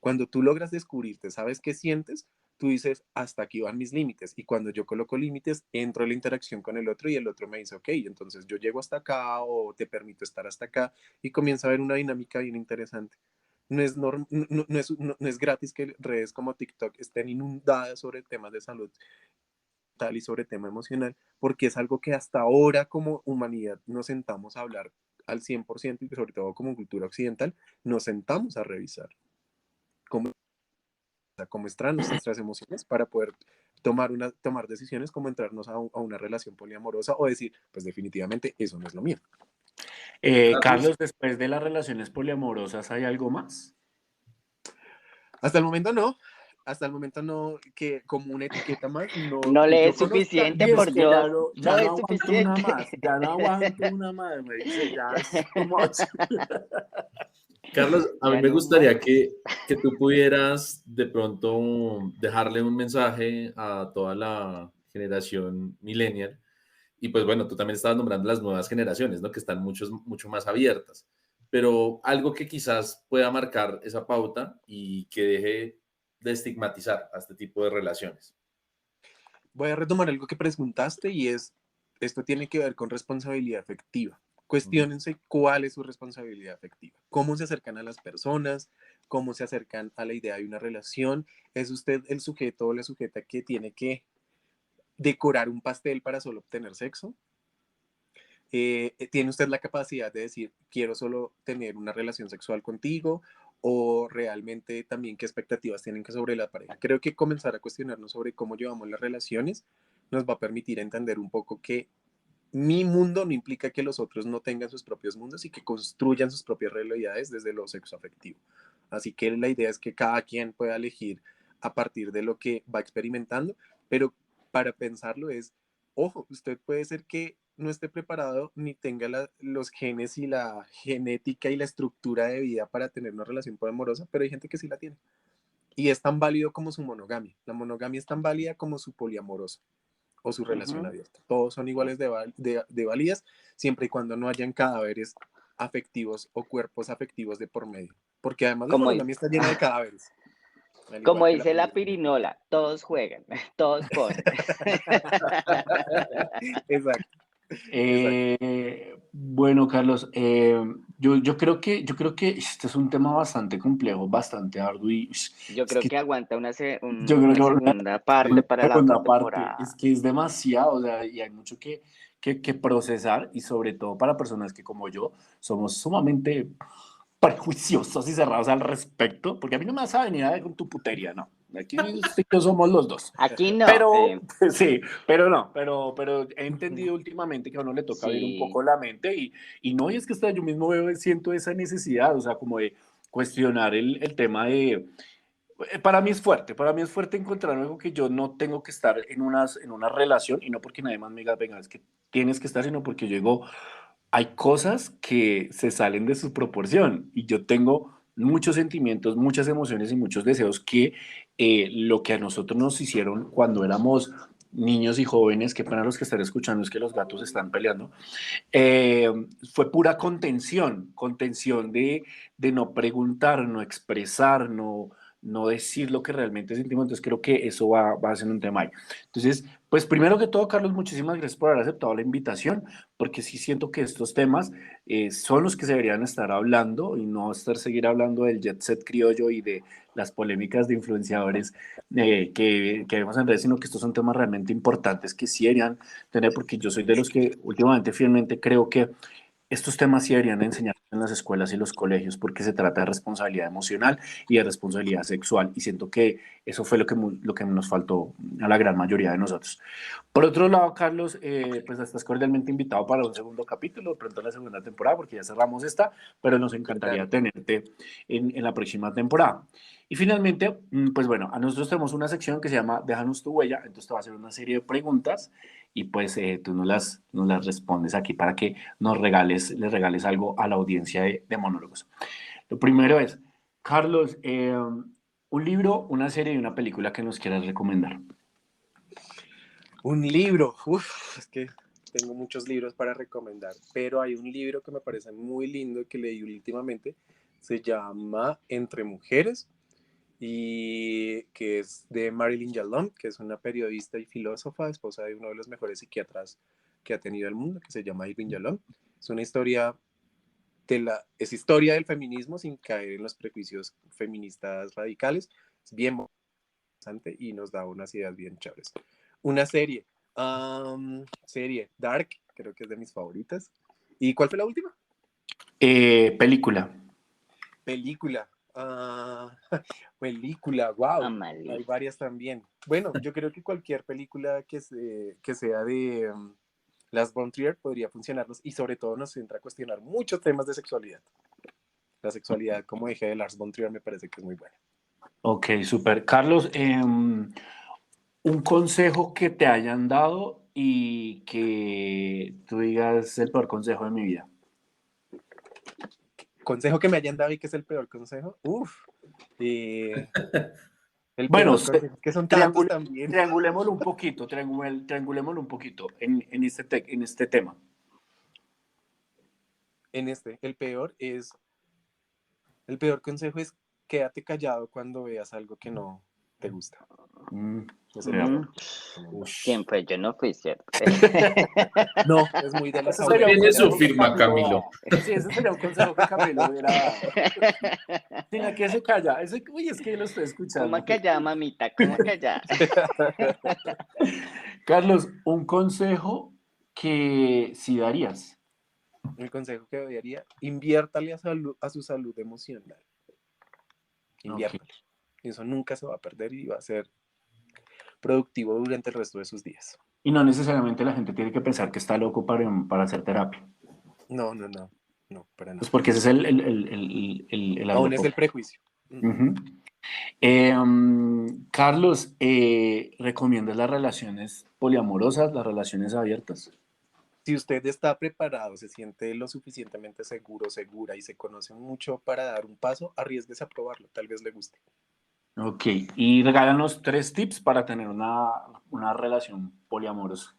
Cuando tú logras descubrirte, sabes qué sientes, tú dices, hasta aquí van mis límites. Y cuando yo coloco límites, entro en la interacción con el otro y el otro me dice, ok, entonces yo llego hasta acá o te permito estar hasta acá y comienza a haber una dinámica bien interesante. No es gratis que redes como TikTok estén inundadas sobre temas de salud mental y sobre tema emocional, porque es algo que hasta ahora como humanidad nos sentamos a hablar al 100% y sobre todo como cultura occidental, nos sentamos a revisar cómo, cómo están nuestras emociones para poder tomar decisiones como entrarnos a una relación poliamorosa o decir, pues definitivamente eso no es lo mío. Carlos, Carlos, después de las relaciones poliamorosas, ¿hay algo más? Hasta el momento no, hasta el momento no, que como una etiqueta más, no no que le yo es conozca. suficiente Y es por que yo, ya no no es aguanto una suficiente. más, ya no aguanto una más, me dice, ya es too much. Carlos, a mí Ya me no más. gustaría que tú pudieras de pronto dejarle un mensaje a toda la generación millennial. Y pues bueno, tú también estabas nombrando las nuevas generaciones, ¿no? Que están mucho más abiertas. Pero algo que quizás pueda marcar esa pauta y que deje de estigmatizar a este tipo de relaciones. Voy a retomar algo que preguntaste y esto tiene que ver con responsabilidad afectiva. Ujú. Cuestiónense cuál es su responsabilidad afectiva, cómo se acercan a las personas, cómo se acercan a la idea de una relación. ¿Es usted el sujeto o la sujeta que tiene que decorar un pastel para solo obtener sexo? ¿Tiene usted la capacidad de decir, quiero solo tener una relación sexual contigo? ¿O realmente también qué expectativas tienen que sobre la pareja? Creo que comenzar a cuestionarnos sobre cómo llevamos las relaciones nos va a permitir entender un poco que mi mundo no implica que los otros no tengan sus propios mundos y que construyan sus propias realidades desde lo sexoafectivo. Así que la idea es que cada quien pueda elegir a partir de lo que va experimentando, pero para pensarlo es, ojo, usted puede ser que no esté preparado ni tenga los genes y la genética y la estructura de vida para tener una relación poliamorosa, pero hay gente que sí la tiene. Y es tan válido como su monogamia. La monogamia es tan válida como su poliamoroso o su relación abierta. Todos son iguales de válidas, siempre y cuando no hayan cadáveres afectivos o cuerpos afectivos de por medio. Porque además la Como, monogamia está llena de cadáveres. Al como igual que la dice la poligamia. pirinola, todos juegan, todos ponen. Exacto, exacto. Bueno, Carlos, yo creo que este es un tema bastante complejo, bastante arduo y Yo es creo que que aguanta yo creo una que segunda parte una para la otra segunda parte es temporada. que es demasiado, o sea, y hay mucho que procesar y sobre todo para personas que como yo somos sumamente prejuiciosos y cerrados al respecto, porque a mí no me vas a venir a ver con tu putería, no. Aquí usted y yo somos los dos. Aquí no, Pero, sí, pero no, pero he entendido últimamente que a uno le toca abrir un sí, poco la mente y no, y es que hasta yo mismo veo, siento esa necesidad, o sea, como de cuestionar el tema de, para mí es fuerte encontrar algo que yo no tengo que estar en una relación y no porque nadie más me diga, venga, es que tienes que estar, sino porque yo digo, hay cosas que se salen de su proporción y yo tengo muchos sentimientos, muchas emociones y muchos deseos que lo que a nosotros nos hicieron cuando éramos niños y jóvenes, que para los que están escuchando es que los gatos están peleando, eh, fue pura contención, contención de no preguntar, no expresar, no decir lo que realmente sentimos. Entonces creo que eso va a ser un tema ahí. Entonces, pues primero que todo, Carlos, muchísimas gracias por haber aceptado la invitación, porque sí siento que estos temas son los que se deberían estar hablando y no seguir hablando del jet set criollo y de las polémicas de influenciadores que vemos en redes, sino que estos son temas realmente importantes que sí deberían tener, porque yo soy de los que últimamente fielmente creo que estos temas sí deberían enseñar en las escuelas y los colegios porque se trata de responsabilidad emocional y de responsabilidad sexual y siento que eso fue lo que nos faltó a la gran mayoría de nosotros. Por otro lado, Carlos, pues estás cordialmente invitado para un segundo capítulo, pronto en la segunda temporada porque ya cerramos esta, pero nos encantaría Claro. tenerte en la próxima temporada. Y finalmente, pues bueno, a nosotros tenemos una sección que se llama Déjanos tu huella, entonces te va a hacer una serie de preguntas y pues tú nos las respondes aquí para que les regales algo a la audiencia de monólogos. Lo primero es, Carlos, un libro, una serie y una película que nos quieras recomendar. Un libro. Uf, es que tengo muchos libros para recomendar, pero hay un libro que me parece muy lindo que leí últimamente. Se llama Entre Mujeres y que es de Marilyn Yalom, que es una periodista y filósofa, esposa de uno de los mejores psiquiatras que ha tenido el mundo, que se llama Irving Yalom. Es una historia es historia del feminismo sin caer en los prejuicios feministas radicales. Es bien interesante y nos da unas ideas bien chéveres. Una serie, serie Dark, creo que es de mis favoritas. ¿Y cuál fue la última? Película. Película. Película, wow. Amalie. Hay varias también. Bueno, yo creo que cualquier película que sea de Lars von Trier podría funcionarnos y sobre todo nos entra a cuestionar muchos temas de sexualidad. La sexualidad, como dije, de Lars von Trier me parece que es muy buena. Ok, súper. Carlos, un consejo que te hayan dado y que tú digas el peor consejo de mi vida. Consejo que me hayan dado y que es el peor consejo. Uf. El Bueno, peor consejo, que son tantos también. triangulémoslo un poquito, triangulémoslo un poquito en este tema. El peor consejo es quédate callado cuando veas algo que no te gusta. Es el peor. ¿Quién fue? Yo no fui, ¿cierto? No, es muy de las Ese sería un Tiene su consejo que firma, Camilo Camilo. da. Sí, ese sería un consejo que Camilo hubiera dado. Sino que se calla. Uy, es que lo estoy ¿Cómo escuchando. que allá, mamita? ¿Cómo que allá? Carlos, un consejo que sí darías. El consejo que daría, inviértale a su salud emocional. Ok. Inviértale. Eso nunca se va a perder y va a ser productivo durante el resto de sus días. Y no necesariamente la gente tiene que pensar que está loco para hacer terapia. No, no, no. No, para Pues nada. porque ese es el algo Aún es el prejuicio. Uh-huh. Carlos, ¿recomiendas las relaciones poliamorosas, las relaciones abiertas? Si usted está preparado, se siente lo suficientemente seguro, segura y se conoce mucho para dar un paso, arriésguese a probarlo, tal vez le guste. Ok, y regálanos 3 tips para tener una relación poliamorosa.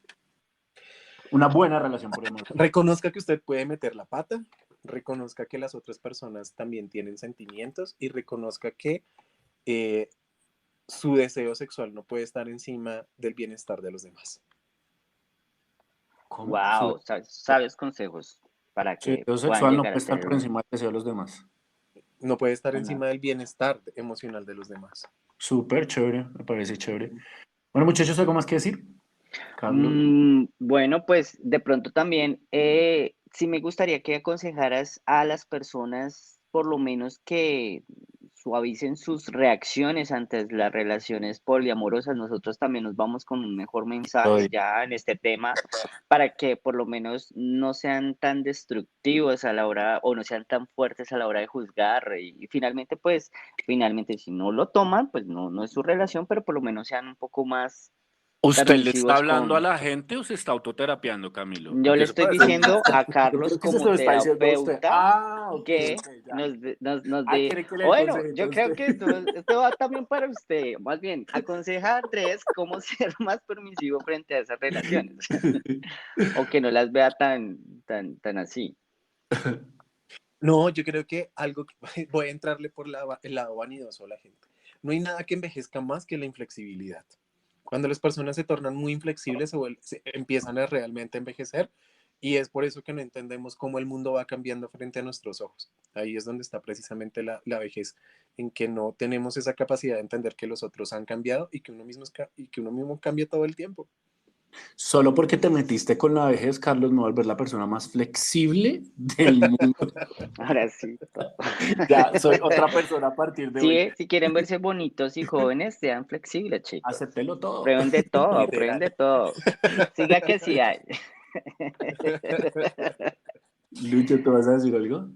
Una buena relación poliamorosa. Reconozca que usted puede meter la pata, reconozca que las otras personas también tienen sentimientos y reconozca que su deseo sexual no puede estar encima del bienestar de los demás. ¿Cómo? Wow, sabes consejos para Su que deseo puedan sexual no llegar puede a estar tener por encima del deseo de los demás. No puede estar una. encima del bienestar emocional de los demás. Súper chévere, me parece chévere. Bueno, muchachos, ¿algo más que decir? Carlos. Bueno, pues de pronto también sí me gustaría que aconsejaras a las personas por lo menos que suavicen sus reacciones ante las relaciones poliamorosas. Nosotros también nos vamos con un mejor mensaje ya en este tema para que por lo menos no sean tan destructivos a la hora o no sean tan fuertes a la hora de juzgar y finalmente si no lo toman, pues no es su relación, pero por lo menos sean un poco más ¿Usted le está permisivos hablando a con. la gente o se está autoterapiando, Camilo? Yo Porque le eso estoy puede ser. diciendo a Yo Carlos creo que se como lo está diciendo a usted. terapeuta Ah, ok, que ya. nos dé. Quiere que le O dé bueno, consejito a yo creo usted. que esto va también para usted. Más bien, aconseja a Andrés cómo ser más permisivo frente a esas relaciones. O que no las vea tan así. No, yo creo que voy a entrarle por el lado vanidoso a la gente. No hay nada que envejezca más que la inflexibilidad. Cuando las personas se tornan muy inflexibles, empiezan a realmente envejecer y es por eso que no entendemos cómo el mundo va cambiando frente a nuestros ojos. Ahí es donde está precisamente la vejez, en que no tenemos esa capacidad de entender que los otros han cambiado y que uno mismo cambia todo el tiempo. Solo porque te metiste con la vejez, Carlos, no va a volver la persona más flexible del mundo. Ahora sí. Ya, soy otra persona a partir de hoy. Sí, si quieren verse bonitos y jóvenes, sean flexibles, chicos. Acéptelo todo. Prueben de todo, prueben de todo. Siga que sí hay. Lucho, ¿tú vas a decir algo?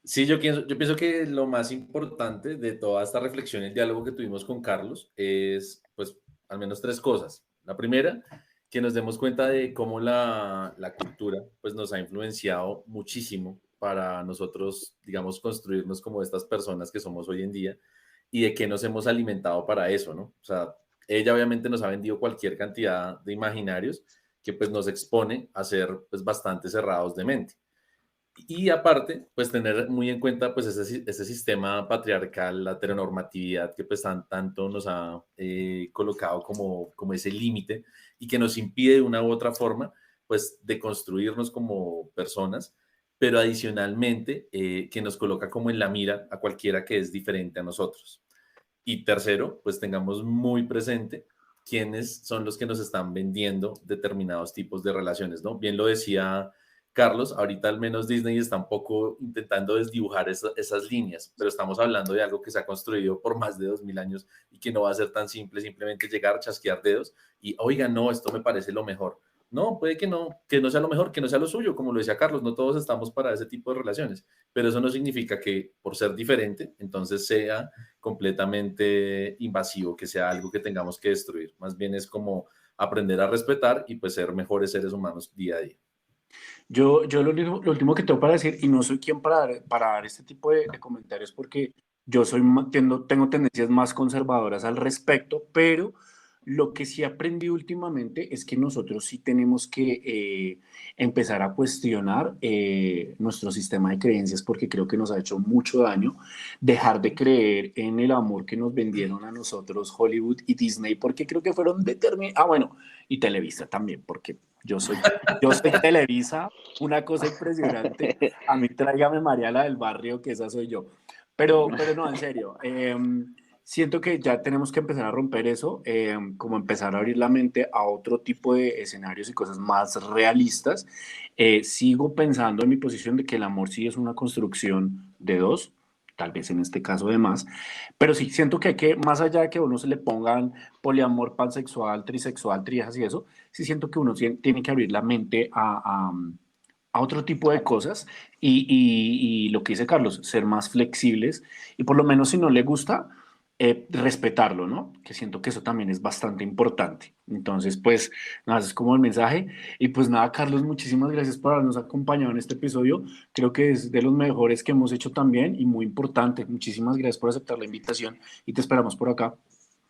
Sí, yo pienso que lo más importante de toda esta reflexión y el diálogo que tuvimos con Carlos es, pues, al menos 3 cosas. La primera, que nos demos cuenta de cómo la cultura, pues, nos ha influenciado muchísimo para nosotros, digamos, construirnos como estas personas que somos hoy en día y de qué nos hemos alimentado para eso, ¿no? O sea, ella obviamente nos ha vendido cualquier cantidad de imaginarios que, pues, nos expone a ser, pues, bastante cerrados de mente. Y aparte, pues tener muy en cuenta pues ese sistema patriarcal, la heteronormatividad que pues tanto nos ha colocado como ese límite y que nos impide de una u otra forma pues de construirnos como personas, pero adicionalmente que nos coloca como en la mira a cualquiera que es diferente a nosotros. Y tercero, pues tengamos muy presente quiénes son los que nos están vendiendo determinados tipos de relaciones, ¿no? Bien lo decía Carlos, ahorita al menos Disney está un poco intentando desdibujar esas líneas, pero estamos hablando de algo que se ha construido por más de 2000 años y que no va a ser tan simple simplemente llegar, chasquear dedos y, oiga, no, esto me parece lo mejor. No, puede que no sea lo mejor, que no sea lo suyo, como lo decía Carlos, no todos estamos para ese tipo de relaciones, pero eso no significa que por ser diferente, entonces sea completamente invasivo, que sea algo que tengamos que destruir. Más bien es como aprender a respetar y pues ser mejores seres humanos día a día. Yo lo último que tengo para decir, y no soy quien para dar este tipo de comentarios porque yo tengo tendencias más conservadoras al respecto, pero lo que sí aprendí últimamente es que nosotros sí tenemos que empezar a cuestionar nuestro sistema de creencias porque creo que nos ha hecho mucho daño, dejar de creer en el amor que nos vendieron a nosotros Hollywood y Disney porque creo que fueron bueno, y Televisa también, porque yo soy Televisa, una cosa impresionante. A mí tráigame Mariala del Barrio, que esa soy yo. Pero no, en serio. Siento que ya tenemos que empezar a romper eso, como empezar a abrir la mente a otro tipo de escenarios y cosas más realistas. Sigo pensando en mi posición de que el amor sí es una construcción de dos, tal vez en este caso de más, pero sí siento que hay que, más allá de que a uno se le pongan poliamor, pansexual, trisexual, triejas y eso, sí siento que uno tiene que abrir la mente a otro tipo de cosas y lo que dice Carlos, ser más flexibles y por lo menos si no le gusta, respetarlo, ¿no? Que siento que eso también es bastante importante. Entonces, pues, nada, ese es como el mensaje. Y pues nada, Carlos, muchísimas gracias por habernos acompañado en este episodio. Creo que es de los mejores que hemos hecho también y muy importante. Muchísimas gracias por aceptar la invitación y te esperamos por acá.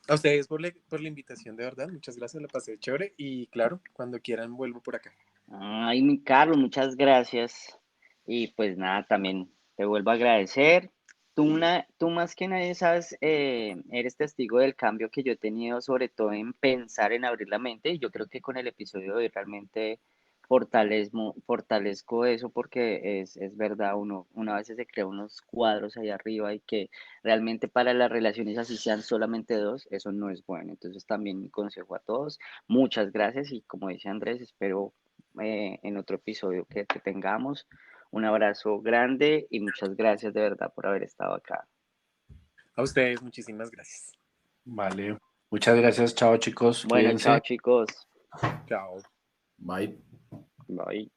A ustedes por la invitación, de verdad. Muchas gracias, la pasé chévere. Y claro, cuando quieran vuelvo por acá. Ay, mi Carlos, muchas gracias. Y pues nada, también te vuelvo a agradecer. Tú más que nadie sabes, eres testigo del cambio que yo he tenido, sobre todo en pensar en abrir la mente. Y yo creo que con el episodio de hoy realmente fortalezco eso porque es verdad, uno a veces se crea unos cuadros ahí arriba y que realmente para las relaciones así sean solamente dos, eso no es bueno. Entonces también mi consejo a todos, muchas gracias y como dice Andrés, espero en otro episodio que tengamos. Un abrazo grande y muchas gracias de verdad por haber estado acá. A ustedes, muchísimas gracias. Vale. Muchas gracias. Chao, chicos. Bueno, chao Cuídense. chicos. Chao. Bye. Bye.